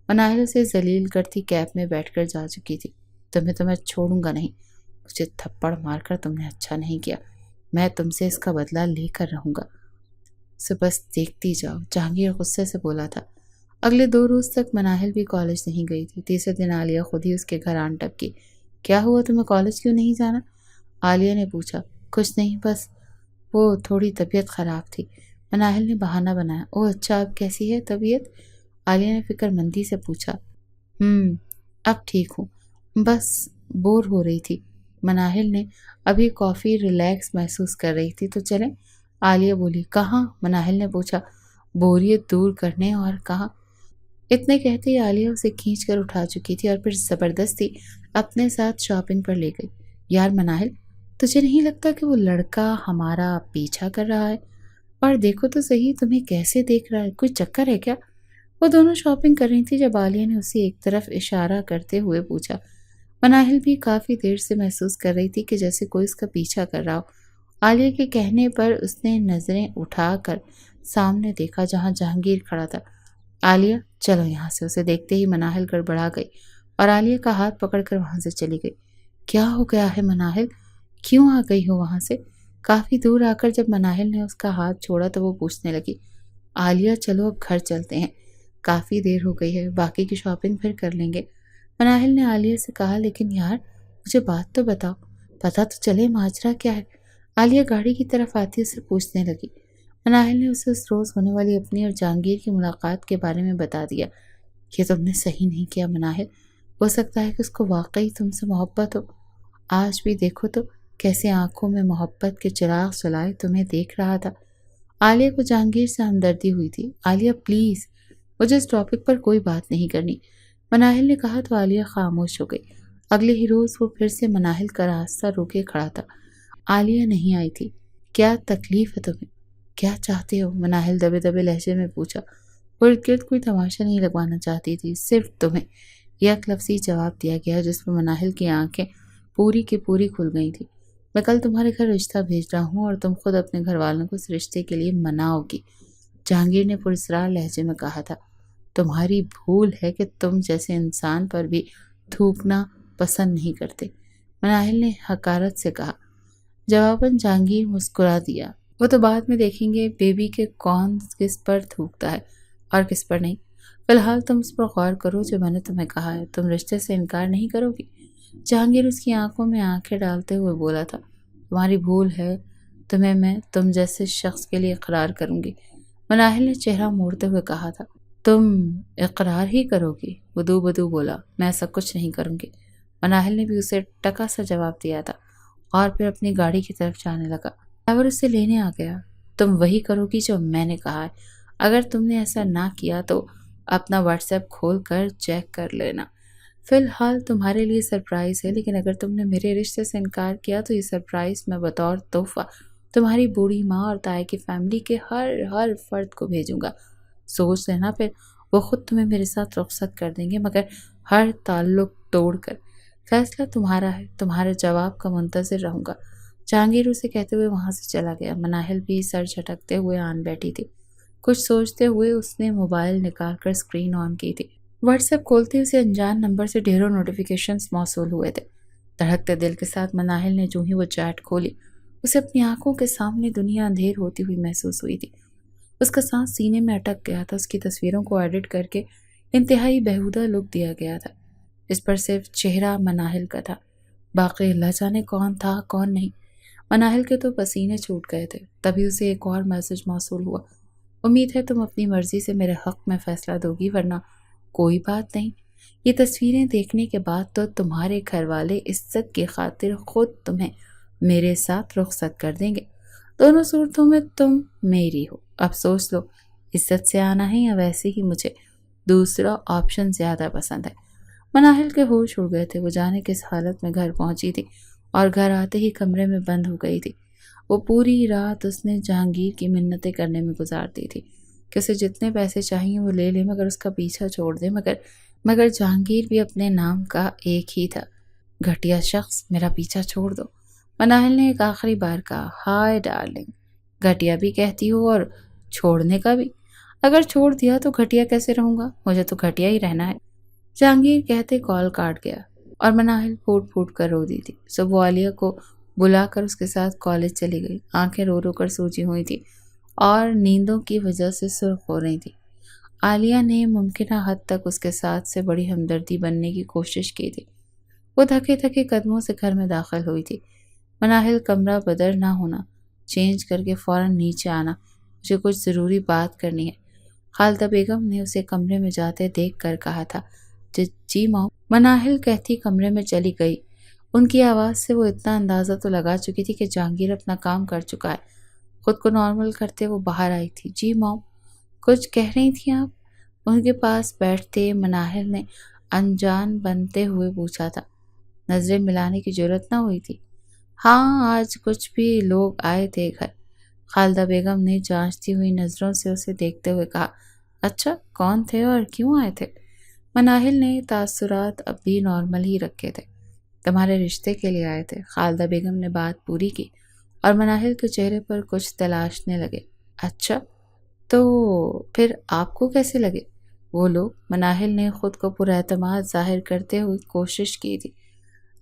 مناہل اسے ذلیل کرتی کیب میں بیٹھ کر جا چکی تھی۔ تو میں چھوڑوں گا نہیں، مجھے تھپڑ مار کر تم نے اچھا نہیں کیا، میں تم سے اس کا بدلہ لے کر رہوں گا، سو بس دیکھتی جاؤ، جہانگیر غصے سے بولا تھا۔ اگلے 2 روز تک مناہل بھی کالج نہیں گئی تھی۔ تیسرے دن عالیہ خود ہی اس کے گھر آن ٹپکی۔ کیا ہوا، تمہیں کالج کیوں نہیں جانا؟ عالیہ نے پوچھا۔ کچھ نہیں، بس وہ تھوڑی طبیعت خراب تھی، مناہل نے بہانہ بنایا۔ اوہ اچھا، اب کیسی ہے طبیعت؟ عالیہ نے فکر مندی سے پوچھا۔ اب ٹھیک ہوں، بس بور ہو رہی تھی، مناہل نے ابھی کافی ریلیکس محسوس کر رہی تھی، تو چلیں؟ عالیہ بولی۔ کہاں؟ مناہل نے پوچھا۔ بوریت دور کرنے، اور کہاں؟ اتنے کہتے ہی عالیہ اسے کھینچ کر اٹھا چکی تھی اور پھر زبردستی اپنے ساتھ شاپنگ پر لے گئی۔ یار مناہل، تجھے نہیں لگتا کہ وہ لڑکا ہمارا پیچھا کر رہا ہے؟ اور دیکھو تو صحیح تمہیں کیسے دیکھ رہا ہے، کوئی چکر ہے کیا؟ وہ دونوں شاپنگ کر رہی تھی جب عالیہ نے اسے ایک طرف اشارہ کرتے ہوئے پوچھا۔ مناہل بھی کافی دیر سے محسوس کر رہی تھی کہ جیسے کوئی اس کا پیچھا کر رہا ہو۔ عالیہ کے کہنے پر اس نے نظریں اٹھا کر سامنے دیکھا جہاں جہانگیر کھڑا تھا۔ عالیہ چلو یہاں سے، اسے دیکھتے ہی مناہل گڑبڑا گئی اور عالیہ کا ہاتھ پکڑ کر وہاں سے چلی گئی۔ کیا ہو گیا ہے مناہل؟ کیوں آ گئی ہو وہاں سے؟ کافی دور آ کر جب مناہل نے اس کا ہاتھ چھوڑا تو وہ پوچھنے لگی، عالیہ چلو اب گھر چلتے ہیں، کافی دیر ہو گئی ہے، باقی کی شاپنگ پھر کر لیں گے۔ مناہل نے عالیہ سے کہا، لیکن یار مجھے بات تو بتاؤ، پتہ تو چلے ماجرا کیا ہے۔ عالیہ گاڑی کی طرف آتی اسے پوچھنے لگی۔ مناہل نے اسے اس روز ہونے والی اپنی اور جہانگیر کی ملاقات کے بارے میں بتا دیا۔ یہ تم نے صحیح نہیں کیا مناہل، ہو سکتا ہے کہ اس کو واقعی تم سے محبت ہو۔ آج بھی دیکھو تو کیسے آنکھوں میں محبت کے چراغ جلائے تمہیں دیکھ رہا تھا۔ عالیہ کو جہانگیر سے ہمدردی ہوئی تھی۔ عالیہ پلیز، مجھے اس ٹاپک پر کوئی بات نہیں کرنی، مناہل نے کہا تو عالیہ خاموش ہو گئی۔ اگلے ہی روز وہ پھر سے مناہل کا راستہ روکے کھڑا تھا۔ عالیہ نہیں آئی تھی۔ کیا تکلیف ہے تمہیں؟ کیا چاہتے ہو؟ مناہل دبے دبے لہجے میں پوچھا۔ وہ ارد گرد کوئی تماشا نہیں لگوانا چاہتی تھی، صرف تمہیں، یک لفظی جواب دیا گیا جس پر مناہل کی آنکھیں پوری کی پوری کھل گئی تھی۔ میں کل تمہارے گھر رشتہ بھیج رہا ہوں اور تم خود اپنے گھر والوں کو اس رشتے کے لیے مناؤ گی، جہانگیر نے پراسرار لہجے میں کہا تھا۔ تمہاری بھول ہے کہ تم جیسے انسان پر بھی تھوکنا پسند نہیں کرتے، مناہل نے حقارت سے کہا۔ جواباً جہانگیر مسکرا دیا، وہ تو بعد میں دیکھیں گے بیبی کہ کون کس پر تھوکتا ہے اور کس پر نہیں، فی الحال تم اس پر غور کرو جو میں نے تمہیں کہا ہے، تم رشتے سے انکار نہیں کرو گی؟ جہانگیر اس کی آنکھوں میں آنکھیں ڈالتے ہوئے بولا تھا، تمہاری بھول ہے، تمہیں میں تم جیسے شخص کے لیے اقرار کروں گی، مناہل نے چہرہ موڑتے ہوئے کہا تھا۔ تم اقرار ہی کرو گی؟ بدو بدو بولا، میں ایسا کچھ نہیں کروں گی، مناہل نے بھی اسے ٹکا سا جواب دیا تھا اور پھر اپنی گاڑی کی طرف جانے لگا۔ ڈرائیور اسے لینے آ گیا۔ تم وہی کرو گی جو میں نے کہا ہے، اگر تم نے ایسا نہ کیا تو اپنا واٹس ایپ کھول کر چیک کر لینا، فی الحال تمہارے لیے سرپرائز ہے، لیکن اگر تم نے میرے رشتے سے انکار کیا تو یہ سرپرائز میں بطور تحفہ تمہاری بوڑھی ماں اور تائی کی فیملی کے ہر فرد کو بھیجوں گا۔ سوچ لینا، پھر وہ خود تمہیں میرے ساتھ رخصت کر دیں گے، مگر ہر تعلق توڑ کر۔ فیصلہ تمہارا ہے، تمہارے جواب کا منتظر رہوں گا، جہانگیر اسے کہتے ہوئے وہاں سے چلا گیا۔ مناہل بھی سر جھٹکتے ہوئے آن بیٹھی تھی۔ کچھ سوچتے ہوئے اس نے موبائل نکال کر اسکرین آن کی تھی۔ واٹس ایپ کھولتے اسے انجان نمبر سے ڈھیروں نوٹیفیکیشنز موصول ہوئے تھے۔ دھڑکتے دل کے ساتھ مناہل نے جو ہی وہ چیٹ کھولی، اسے اپنی آنکھوں کے سامنے دنیا اندھیر ہوتی ہوئی محسوس ہوئی تھی۔ اس کا سانس سینے میں اٹک گیا تھا۔ اس کی تصویروں کو ایڈٹ کر کے انتہائی بیہودہ لک دیا گیا تھا، اس پر صرف چہرہ مناہل کا تھا، باقی اللہ جانے کون تھا کون نہیں۔ مناہل کے تو پسینے چھوٹ گئے تھے۔ تبھی اسے ایک اور میسج موصول ہوا، امید ہے تم اپنی مرضی سے میرے حق میں فیصلہ دو گی، ورنہ کوئی بات نہیں، یہ تصویریں دیکھنے کے بعد تو تمہارے گھر والے عزت کی خاطر خود تمہیں میرے ساتھ رخصت کر دیں گے، دونوں صورتوں میں تم میری ہو، اب سوچ لو، عزت سے آنا ہے یا ویسے ہی مجھے دوسرا آپشن زیادہ پسند ہے۔ مناہل کے ہوش اڑ گئے تھے، وہ جانے کس حالت میں گھر پہنچی تھی اور گھر آتے ہی کمرے میں بند ہو گئی تھی۔ وہ پوری رات اس نے جہانگیر کی منتیں کرنے میں گزار دی تھی کہ اسے جتنے پیسے چاہیے وہ لے لے، مگر اس کا پیچھا چھوڑ دے، مگر جہانگیر بھی اپنے نام کا ایک ہی تھا، گھٹیا شخص میرا پیچھا چھوڑ دو، مناہل نے ایک آخری بار کہا۔ ہائے ڈارلنگ، گھٹیا بھی کہتی ہو اور چھوڑنے کا بھی؟ اگر چھوڑ دیا تو گھٹیا کیسے رہوں گا، مجھے تو گھٹیا ہی رہنا ہے، جہانگیر کہتے کال کاٹ گیا اور مناہل پھوٹ پھوٹ کر رو دی تھی۔ صبح عالیہ کو بلا کر اس کے ساتھ کالج چلی گئی، آنکھیں رو رو کر سوجی ہوئی تھی اور نیندوں کی وجہ سے سرخ ہو رہی تھی۔ عالیہ نے ممکنہ حد تک اس کے ساتھ سے بڑی ہمدردی بننے کی کوشش کی تھی۔ وہ تھکے تھکے قدموں سے گھر میں داخل ہوئی تھی۔ مناہل، کمرہ بدر نہ ہونا، چینج کر کے فوراً نیچے آنا، مجھے کچھ ضروری بات کرنی ہے، خالدہ بیگم نے اسے کمرے میں جاتے دیکھ کر کہا تھا۔ جی ماں، مناہل کہتی کمرے میں چلی گئی۔ ان کی آواز سے وہ اتنا اندازہ تو لگا چکی تھی کہ جہانگیر اپنا کام کر چکا ہے۔ خود کو نارمل کرتے وہ باہر آئی تھی۔ جی ماں، کچھ کہہ رہی تھیں آپ؟ ان کے پاس بیٹھتے مناہل نے انجان بنتے ہوئے پوچھا تھا۔ نظریں ملانے کی جرت نہ ہوئی تھی۔ ہاں، آج کچھ بھی لوگ آئے تھے گھر، خالدہ بیگم نے جانچتی ہوئی نظروں سے اسے دیکھتے ہوئے کہا۔ اچھا، کون تھے اور کیوں آئے تھے؟ مناہل نے تاثرات اب بھی نارمل ہی رکھے تھے۔ تمہارے رشتے کے لیے آئے تھے۔ خالدہ بیگم نے بات پوری کی اور مناہل کے چہرے پر کچھ تلاشنے لگے۔ اچھا، تو پھر آپ کو کیسے لگے وہ لوگ؟ مناہل نے خود کو پر اعتماد ظاہر کرتے ہوئے کوشش کی تھی۔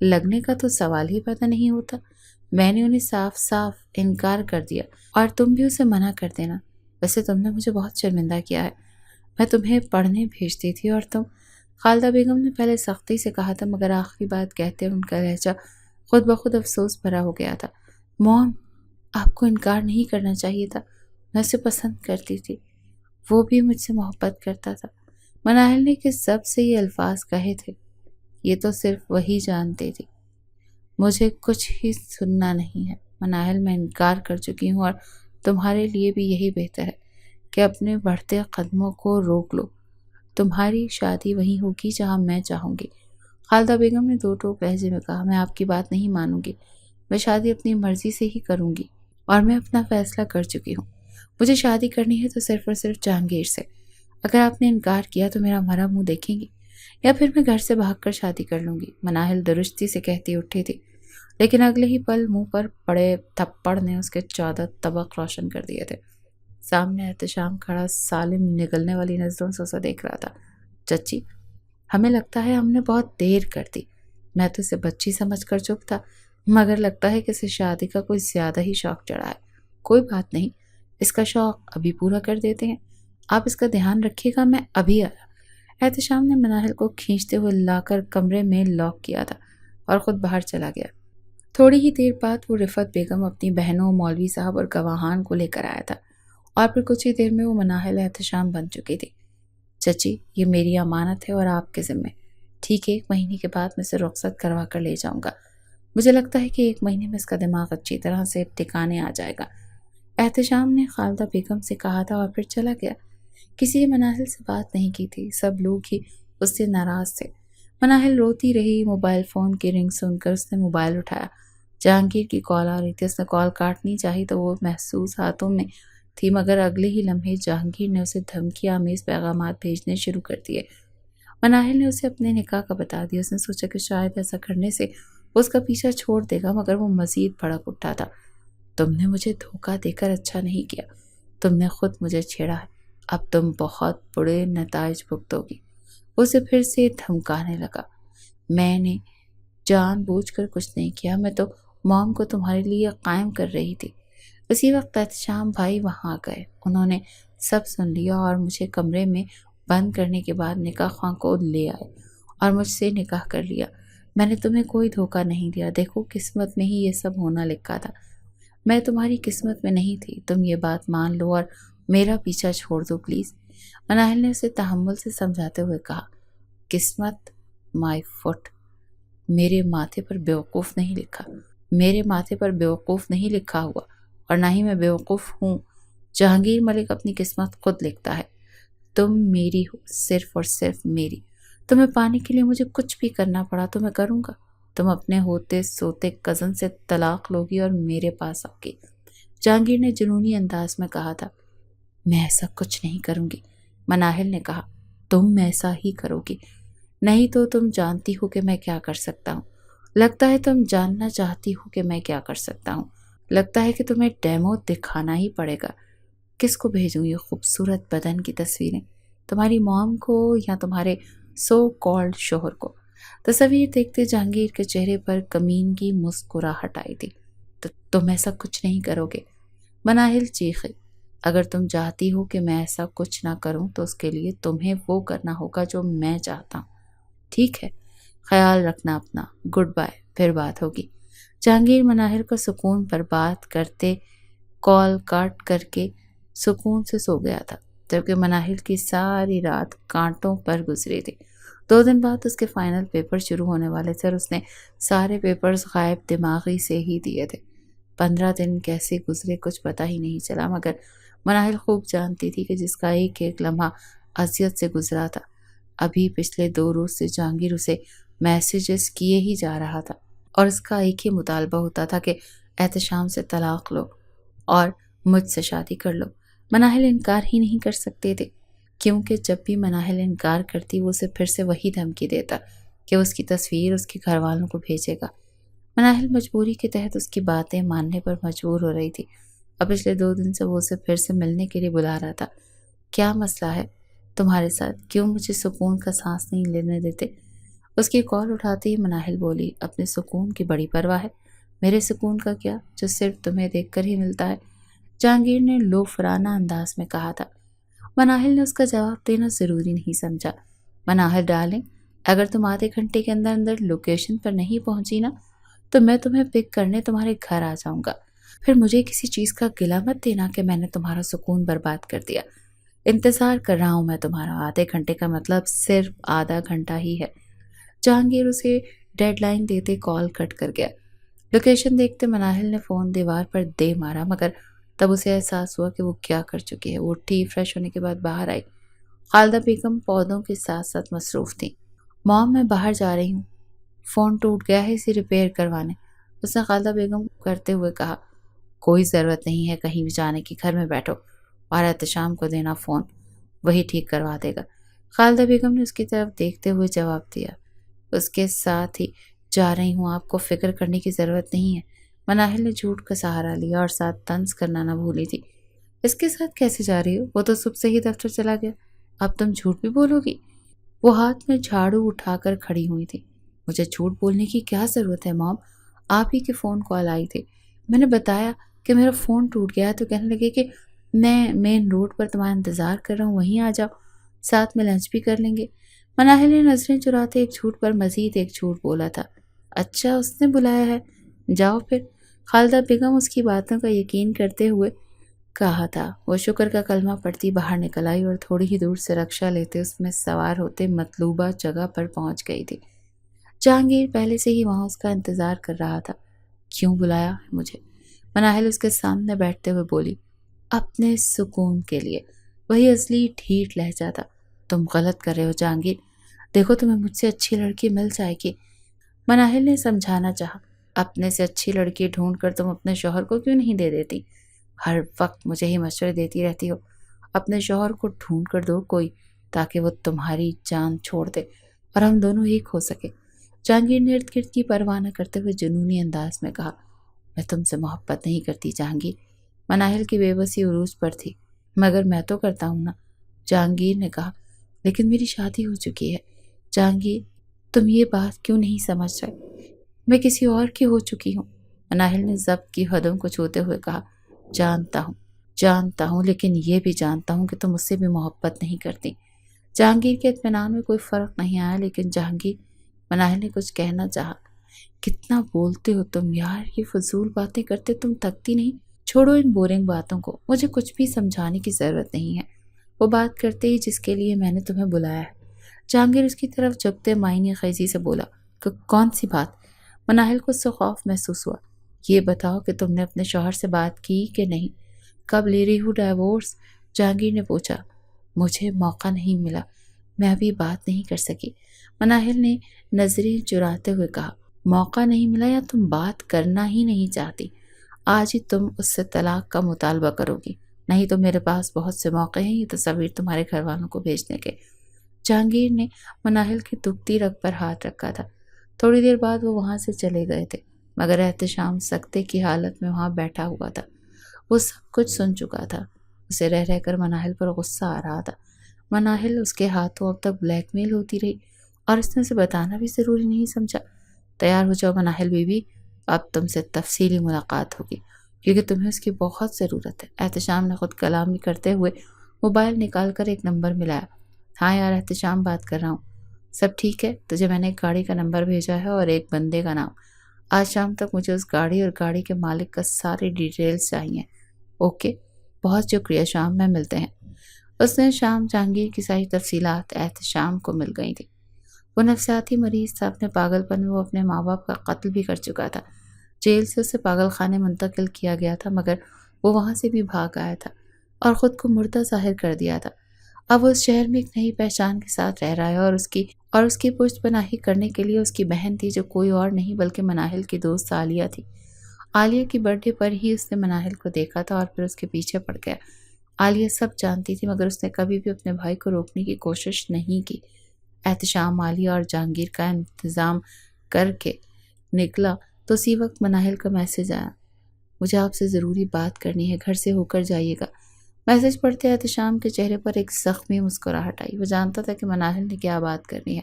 لگنے کا تو سوال ہی پیدا نہیں ہوتا، میں نے انہیں صاف صاف انکار کر دیا اور تم بھی اسے منع کر دینا۔ ویسے تم نے مجھے بہت شرمندہ کیا ہے، میں تمہیں پڑھنے بھیجتی تھی اور تم… خالدہ بیگم نے پہلے سختی سے کہا تھا، مگر آخری بات کہتے ان کا لہجہ خود بخود افسوس بھرا ہو گیا تھا۔ موم، آپ کو انکار نہیں کرنا چاہیے تھا، میں اسے پسند کرتی تھی، وہ بھی مجھ سے محبت کرتا تھا۔ مناہل نے کس ضبط سے یہ الفاظ کہے تھے یہ تو صرف وہی جانتے تھی۔ مجھے کچھ ہی سننا نہیں ہے مناہل، میں انکار کر چکی ہوں اور تمہارے لیے بھی یہی بہتر ہے کہ اپنے بڑھتے قدموں کو روک لو۔ تمہاری شادی وہیں ہوگی جہاں میں چاہوں گی۔ خالدہ بیگم نے دو ٹوک لہجے میں کہا، میں آپ کی بات نہیں مانوں گی، میں شادی اپنی مرضی سے ہی کروں گی اور میں اپنا فیصلہ کر چکی ہوں۔ مجھے شادی کرنی ہے تو صرف اور صرف جہانگیر سے۔ اگر آپ نے انکار کیا تو میرا مرا منہ دیکھیں گی یا پھر میں گھر سے بھاگ کر شادی کر لوں گی۔ مناہل درستی سے کہتی اٹھی تھی، لیکن اگلے ہی پل منہ پر پڑے تھپڑ نے اس کے 14 طبق روشن کر دیے تھے۔ سامنے احتشام کھڑا سالم نگلنے والی نظروں سے اسے دیکھ رہا تھا۔ چچی، ہمیں لگتا ہے ہم نے بہت دیر کر دی، میں تو اسے بچی سمجھ کر چپ تھا، مگر لگتا ہے کہ اسے شادی کا کوئی زیادہ ہی شوق چڑھا ہے۔ کوئی بات نہیں، اس کا شوق ابھی پورا کر دیتے ہیں، آپ اس کا دھیان رکھیے گا، میں ابھی آیا۔ احتشام نے مناہل کو کھینچتے ہوئے لا کر کمرے میں لاک کیا تھا اور خود باہر چلا گیا۔ تھوڑی ہی دیر بعد وہ رفعت بیگم اپنی بہنوں، مولوی صاحب اور گواہان کو لے کر آیا تھا اور پھر کچھ ہی دیر میں وہ مناہل احتشام بن چکی تھی۔ چچی، یہ میری امانت ہے اور آپ کے ذمے، ٹھیک ہے 1 مہینے کے بعد میں اسے رخصت کروا کر لے جاؤں گا، مجھے لگتا ہے کہ 1 مہینے میں اس کا دماغ اچھی طرح سے ٹھکانے آ جائے گا، احتشام نے خالدہ بیگم سے کہا تھا اور پھر چلا گیا۔ کسی نے مناہل سے بات نہیں کی تھی، سب لوگ ہی اس سے ناراض تھے۔ مناہل روتی رہی، موبائل فون کی رنگ سن کر اس نے موبائل اٹھایا۔ جہانگیر کی کال آ رہی تھی، اس نے کال کاٹنی چاہی تو وہ محسوس ہاتھوں میں تھی، مگر اگلے ہی لمحے جہانگیر نے اسے دھمکی آمیز پیغامات بھیجنے شروع کر دیے۔ مناہل نے اسے اپنے نکاح کا بتا دیا۔ اس نے سوچا کہ شاید ایسا کرنے سے وہ اس کا پیچھا چھوڑ دے گا، مگر وہ مزید بھڑک اٹھا تھا۔ تم نے مجھے دھوکہ دے کر اچھا نہیں کیا، تم نے خود مجھے چھیڑا ہے، اب تم بہت بڑے نتائج بھگتو گی۔ اسے پھر سے دھمکانے لگا۔ میں نے جان بوجھ کر کچھ نہیں کیا، میں تو موم کو تمہارے لیے قائم کر رہی تھی۔ اسی وقت احتشام بھائی وہاں آ گئے، انہوں نے سب سن لیا اور مجھے کمرے میں بند کرنے کے بعد نکاح خواہ کو لے آئے اور مجھ سے نکاح کر لیا۔ میں نے تمہیں کوئی دھوکہ نہیں دیا، دیکھو قسمت میں ہی یہ سب ہونا لکھا تھا، میں تمہاری قسمت میں نہیں تھی، تم یہ بات مان لو اور میرا پیچھا چھوڑ دو پلیز۔ مناہل نے اسے تحمل سے سمجھاتے ہوئے کہا، قسمت مائی فٹ، میرے ماتھے پر بیوقوف نہیں لکھا، میرے ماتھے پر بیوقوف نہیں لکھا ہوا اور نہ ہی میں بیوقوف ہوں۔ جہانگیر ملک اپنی قسمت خود لکھتا ہے، تم میری ہو، صرف اور صرف میری، تمہیں پانے کے لیے مجھے کچھ بھی کرنا پڑا تو میں کروں گا۔ تم اپنے ہوتے سوتے کزن سے طلاق لوگی اور میرے پاس آؤ گی۔ جہانگیر نے جنونی انداز میں کہا تھا۔ میں ایسا کچھ نہیں کروں گی، مناہل نے کہا۔ تم ایسا ہی کرو گی، نہیں تو تم جانتی ہو کہ میں کیا کر سکتا ہوں۔ لگتا ہے تم جاننا چاہتی ہو کہ میں کیا کر سکتا ہوں، لگتا ہے کہ تمہیں ڈیمو دکھانا ہی پڑے گا۔ کس کو بھیجوں یہ خوبصورت بدن کی تصویریں، تمہاری موم کو یا تمہارے سو کالڈ شوہر کو؟ تصویر دیکھتے جہانگیر کے چہرے پر کمینگی مسکراہٹ آئی تھی۔ تو تم ایسا کچھ نہیں کرو گے؟ مناہل چیخے۔ اگر تم چاہتی ہو کہ میں ایسا کچھ نہ کروں تو اس کے لیے تمہیں وہ کرنا ہوگا جو میں چاہتا ہوں، ٹھیک ہے؟ خیال رکھنا اپنا، گڈ بائے، پھر بات ہوگی۔ جہانگیر مناہل کو سکون پر بات کرتے کال کاٹ کر کے سکون سے سو گیا تھا، جبکہ مناہل کی ساری رات کانٹوں پر گزری تھی۔ 2 دن بعد اس کے فائنل پیپر شروع ہونے والے تھے اور اس نے سارے پیپرز غائب دماغی سے ہی دیے تھے۔ 15 دن کیسے گزرے کچھ پتہ ہی نہیں چلا، مگر مناہل خوب جانتی تھی کہ جس کا ایک ایک لمحہ اذیت سے گزرا تھا۔ ابھی پچھلے 2 روز سے جہانگیر اسے میسیجز کیے ہی جا رہا تھا اور اس کا ایک ہی مطالبہ ہوتا تھا کہ احتشام سے طلاق لو اور مجھ سے شادی کر لو۔ مناہل انکار ہی نہیں کر سکتے تھے، کیونکہ جب بھی مناہل انکار کرتی وہ اسے پھر سے وہی دھمکی دیتا، کہ اس کی تصویر اس کے گھر والوں کو بھیجے گا۔ مناہل مجبوری کے تحت اس کی باتیں ماننے پر مجبور ہو رہی تھی۔ اب پچھلے 2 دن سے وہ اسے پھر سے ملنے کے لیے بلا رہا تھا۔ کیا مسئلہ ہے تمہارے ساتھ؟ کیوں مجھے سکون کا سانس نہیں لینے دیتے؟ اس کی کال اٹھاتے ہی مناہل بولی، اپنے سکون کی بڑی پرواہ ہے، میرے سکون کا کیا جو صرف تمہیں دیکھ کر ہی ملتا ہے، جہانگیر نے لوفرانہ انداز میں کہا تھا۔ مناہل نے اس کا جواب دینا ضروری نہیں سمجھا۔ مناہل ڈارلنگ، اگر تم آدھے گھنٹے کے اندر اندر لوکیشن پر نہیں پہنچی نا تو میں تمہیں پک کرنے تمہارے گھر آ جاؤں گا۔ پھر مجھے کسی چیز کا گلہ مت دینا کہ میں نے تمہارا سکون برباد کر دیا۔ انتظار کر رہا ہوں میں تمہارا، آدھے گھنٹے کا مطلب صرف آدھا گھنٹہ ہی ہے۔ جہانگیر اسے ڈیڈ لائن دیتے کال کٹ کر گیا۔ لوکیشن دیکھتے مناہل نے فون دیوار پر دے مارا، مگر تب اسے احساس ہوا کہ وہ کیا کر چکی ہے۔ وہ اٹھی، فریش ہونے کے بعد باہر آئی۔ خالدہ بیگم پودوں کے ساتھ ساتھ مصروف تھیں۔ مام، میں باہر جا رہی ہوں، فون ٹوٹ گیا ہے، اسے ریپیئر کروانے، اس نے خالدہ بیگم کرتے ہوئے کہا۔ کوئی ضرورت نہیں ہے کہیں بھی جانے کی، گھر میں بیٹھو اور احتشام کو دینا فون، وہی ٹھیک کروا دے گا۔ خالدہ بیگم نے اس کی طرف دیکھتے ہوئے جواب دیا۔ اس کے ساتھ ہی جا رہی ہوں، آپ کو فکر کرنے کی ضرورت نہیں ہے۔ مناہل نے جھوٹ کا سہارا لیا اور ساتھ طنز کرنا نہ بھولی تھی۔ اس کے ساتھ کیسے جا رہی ہو؟ وہ تو صبح سے ہی دفتر چلا گیا، اب تم جھوٹ بھی بولو گی؟ وہ ہاتھ میں جھاڑو اٹھا کر کھڑی ہوئی تھی۔ مجھے جھوٹ بولنے کی کیا ضرورت ہے مام؟ آپ ہی کے فون کال آئی تھی، میں نے بتایا کہ میرا فون ٹوٹ گیا ہے تو کہنے لگے کہ میں مین روڈ پر تمہارا انتظار کر رہا ہوں، وہیں آ جاؤ، ساتھ میں لنچ بھی کر لیں گے۔ مناہل نے نظریں چراتے ایک جھوٹ پر مزید ایک جھوٹ بولا تھا۔ اچھا، اس نے بلایا ہے، جاؤ پھر۔ خالدہ بیگم اس کی باتوں کا یقین کرتے ہوئے کہا تھا۔ وہ شکر کا کلمہ پڑھتی باہر نکل آئی اور تھوڑی ہی دور سے رکشہ لیتے اس میں سوار ہوتے مطلوبہ جگہ پر پہنچ گئی تھی۔ جہانگیر پہلے سے ہی وہاں اس کا انتظار کر رہا تھا۔ کیوں بلایا ہے مجھے؟ مناہل اس کے سامنے بیٹھتے ہوئے بولی۔ اپنے سکون کے لیے، وہی اصلی ڈھیٹ لہجہ تھا۔ تم غلط کر رہے ہو جہانگیر، دیکھو تمہیں مجھ سے اچھی لڑکی مل جائے گی۔ مناہل نے سمجھانا چاہا۔ اپنے سے اچھی لڑکی ڈھونڈ کر تم اپنے شوہر کو کیوں نہیں دے دیتی؟ ہر وقت مجھے ہی مشورے دیتی رہتی ہو۔ اپنے شوہر کو ڈھونڈ کر دو کوئی، تاکہ وہ تمہاری جان چھوڑ دے اور ہم دونوں ایک ہو سکے۔ جہانگیر نے ارد گرد کی پرواہ نہ کرتے ہوئے جنونی انداز میں کہا۔ میں تم سے محبت نہیں کرتی جہانگیر۔ مناہل کی بے بسی عروج پر تھی۔ مگر میں تو کرتا ہوں نا، جہانگیر نے کہا۔ لیکن میری شادی ہو چکی ہے جہانگیر، تم یہ بات کیوں نہیں سمجھ رہے؟ میں کسی اور کی ہو چکی ہوں، مناہل نے ضبط کی حدوں کو چھوتے ہوئے کہا۔ جانتا ہوں، لیکن یہ بھی جانتا ہوں کہ تم اس سے بھی محبت نہیں کرتی۔ جہانگیر کے اطمینان میں کوئی فرق نہیں آیا، لیکن جہانگیر، مناہل نے کچھ کہنا چاہا۔ کتنا بولتے ہو تم یار، یہ فضول باتیں کرتے تم تھکتی نہیں؟ چھوڑو ان بورنگ باتوں کو، مجھے کچھ بھی سمجھانے کی ضرورت نہیں ہے۔ وہ بات کرتے ہی جس کے لیے میں نے تمہیں بلایا ہے۔ جہانگیر اس کی طرف جھکتے معنی خیزی سے بولا۔ کون سی بات؟ مناہل کو اس سے خوف محسوس ہوا۔ یہ بتاؤ کہ تم نے اپنے شوہر سے بات کی کہ نہیں؟ کب لے رہی ہوں ڈائیورس؟ جہانگیر نے پوچھا۔ مجھے موقع نہیں ملا، میں ابھی بات نہیں کر سکی، مناہل نے نظریں چراتے ہوئے کہا۔ موقع نہیں ملا یا تم بات کرنا ہی نہیں چاہتی؟ آج ہی تم اس سے طلاق کا مطالبہ کرو گی، نہیں تو میرے پاس بہت سے موقع ہیں یہ تصاویر تمہارے گھر والوں کو بھیجنے کے۔ جہانگیر نے مناہل کی دکھتی رگ پر ہاتھ رکھا تھا۔ تھوڑی دیر بعد وہ وہاں سے چلے گئے تھے، مگر احتشام سکتے کی حالت میں وہاں بیٹھا ہوا تھا۔ وہ سب کچھ سن چکا تھا۔ اسے رہ رہ کر مناہل پر غصہ آ رہا تھا۔ مناہل اس کے ہاتھوں اب تک بلیک میل ہوتی رہی اور اس نے اسے بتانا بھی ضروری نہیں سمجھا۔ تیار ہو جاؤ مناہل بی بی، اب تم سے تفصیلی ملاقات ہوگی کیونکہ تمہیں اس کی بہت ضرورت ہے۔ احتشام نے خود کلامی کرتے ہوئے موبائل نکال کر ایک نمبر ملایا۔ ہاں یار احتشام بات کر رہا ہوں، سب ٹھیک ہے؟ تجھے میں نے ایک گاڑی کا نمبر بھیجا ہے اور ایک بندے کا نام۔ آج شام تک مجھے اس گاڑی اور گاڑی کے مالک کا ساری ڈیٹیلز چاہیے۔ اوکے، بہت شکریہ شام، میں ملتے ہیں۔ اس نے شام جہانگیر کی ساری تفصیلات احتشام کو مل گئی تھی۔ وہ نفسیاتی مریض تھا، اپنے پاگل پن میں وہ اپنے ماں باپ کا قتل بھی کر چکا تھا۔ جیل سے اسے پاگل خانے منتقل کیا گیا تھا، مگر وہ وہاں سے بھی بھاگ آیا تھا اور خود کو مردہ ظاہر کر دیا تھا۔ اب وہ اس شہر میں ایک نئی پہچان کے ساتھ رہ رہا ہے اور اس کی پشت پناہی کرنے کے لیے اس کی بہن تھی، جو کوئی اور نہیں بلکہ مناہل کی دوست عالیہ تھی۔ عالیہ کی برتھ ڈے پر ہی اس نے مناہل کو دیکھا تھا اور پھر اس کے پیچھے پڑ گیا۔ عالیہ سب جانتی تھی، مگر اس نے کبھی بھی اپنے بھائی کو روکنے کی کوشش نہیں کی۔ احتشام مالی اور جہانگیر کا انتظام کر کے نکلا تو اسی وقت مناہل کا میسج آیا، مجھے آپ سے ضروری بات کرنی ہے، گھر سے ہو کر جائیے گا۔ میسج پڑھتے احتشام کے چہرے پر ایک زخمی مسکراہٹ آئی۔ وہ جانتا تھا کہ مناہل نے کیا بات کرنی ہے۔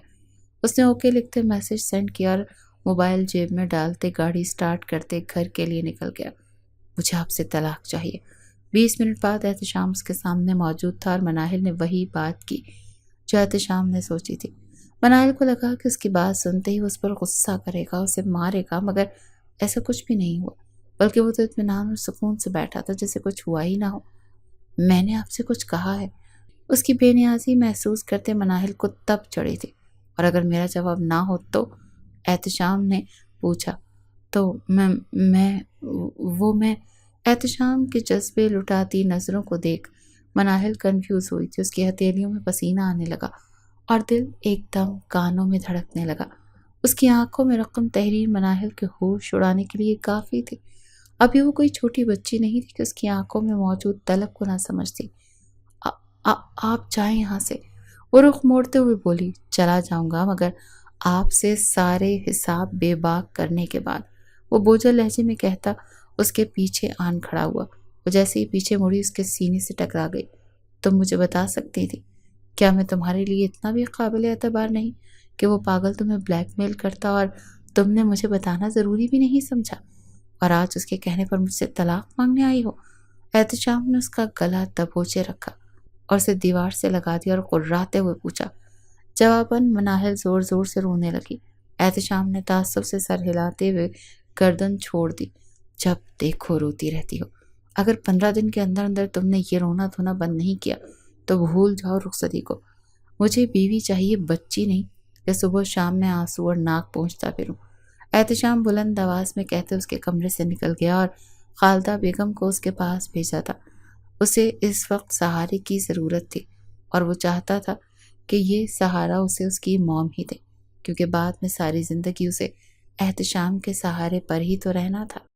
اس نے اوکے لکھتے میسج سینڈ کیا اور موبائل جیب میں ڈالتے گاڑی سٹارٹ کرتے گھر کے لیے نکل گیا۔ مجھے آپ سے طلاق چاہیے۔ 20 منٹ بعد احتشام اس کے سامنے موجود تھا اور مناہل نے وہی بات کی جو احتشام نے سوچی تھی۔ مناہل کو لگا کہ اس کی بات سنتے ہی وہ اس پر غصہ کرے گا، اسے مارے گا، مگر ایسا کچھ بھی نہیں ہوا، بلکہ وہ تو اطمینان اور سکون سے بیٹھا تھا جیسے کچھ ہوا ہی نہ ہو۔ میں نے آپ سے کچھ کہا ہے؟ اس کی بے نیازی محسوس کرتے مناہل کو تب چڑھی تھی۔ اور اگر میرا جواب نہ ہو تو؟ احتشام نے پوچھا۔ تو میں احتشام کے جذبے لٹاتی نظروں کو دیکھ مناہل کنفیوز ہوئی تھی۔ اس کی ہتھیلیوں میں پسینہ آنے لگا اور دل ایک دم کانوں میں دھڑکنے لگا۔ اس کی آنکھوں میں رقم تحریر مناہل کے ہوش اڑانے کے لیے کافی تھی۔ ابھی وہ کوئی چھوٹی بچی نہیں تھی کہ اس کی آنکھوں میں موجود طلب کو نہ سمجھتی۔ آپ جائیں یہاں سے، وہ رخ موڑتے ہوئے بولی۔ چلا جاؤں گا مگر آپ سے سارے حساب بے باک کرنے کے بعد، وہ بوجھل لہجے میں کہتا اس کے پیچھے آن کھڑا ہوا۔ وہ جیسے ہی پیچھے مڑی اس کے سینے سے ٹکرا گئی۔ تم مجھے بتا سکتی تھی، کیا میں تمہارے لیے اتنا بھی قابل اعتبار نہیں کہ وہ پاگل تمہیں بلیک میل کرتا اور تم نے مجھے بتانا ضروری بھی نہیں سمجھا، اور آج اس کے کہنے پر مجھ سے طلاق مانگنے آئی ہو؟ احتشام نے اس کا گلا دبوچے رکھا اور اسے دیوار سے لگا دیا اور قراتے ہوئے پوچھا۔ جواباً مناہل زور زور سے رونے لگی۔ احتشام نے تعصب سے سر ہلاتے ہوئے گردن چھوڑ دی۔ جب دیکھو روتی رہتی ہو، اگر 15 دن کے اندر اندر تم نے یہ رونا دھونا بند نہیں کیا تو بھول جاؤ رخصتی کو۔ مجھے بیوی چاہیے، بچی نہیں کہ صبح شام میں آنسو اور ناک پہنچتا پھروں۔ احتشام بلند آواز میں کہتے اس کے کمرے سے نکل گیا اور خالدہ بیگم کو اس کے پاس بھیجا تھا۔ اسے اس وقت سہارے کی ضرورت تھی اور وہ چاہتا تھا کہ یہ سہارا اسے اس کی موم ہی دے، کیونکہ بعد میں ساری زندگی اسے احتشام کے سہارے پر ہی تو رہنا تھا۔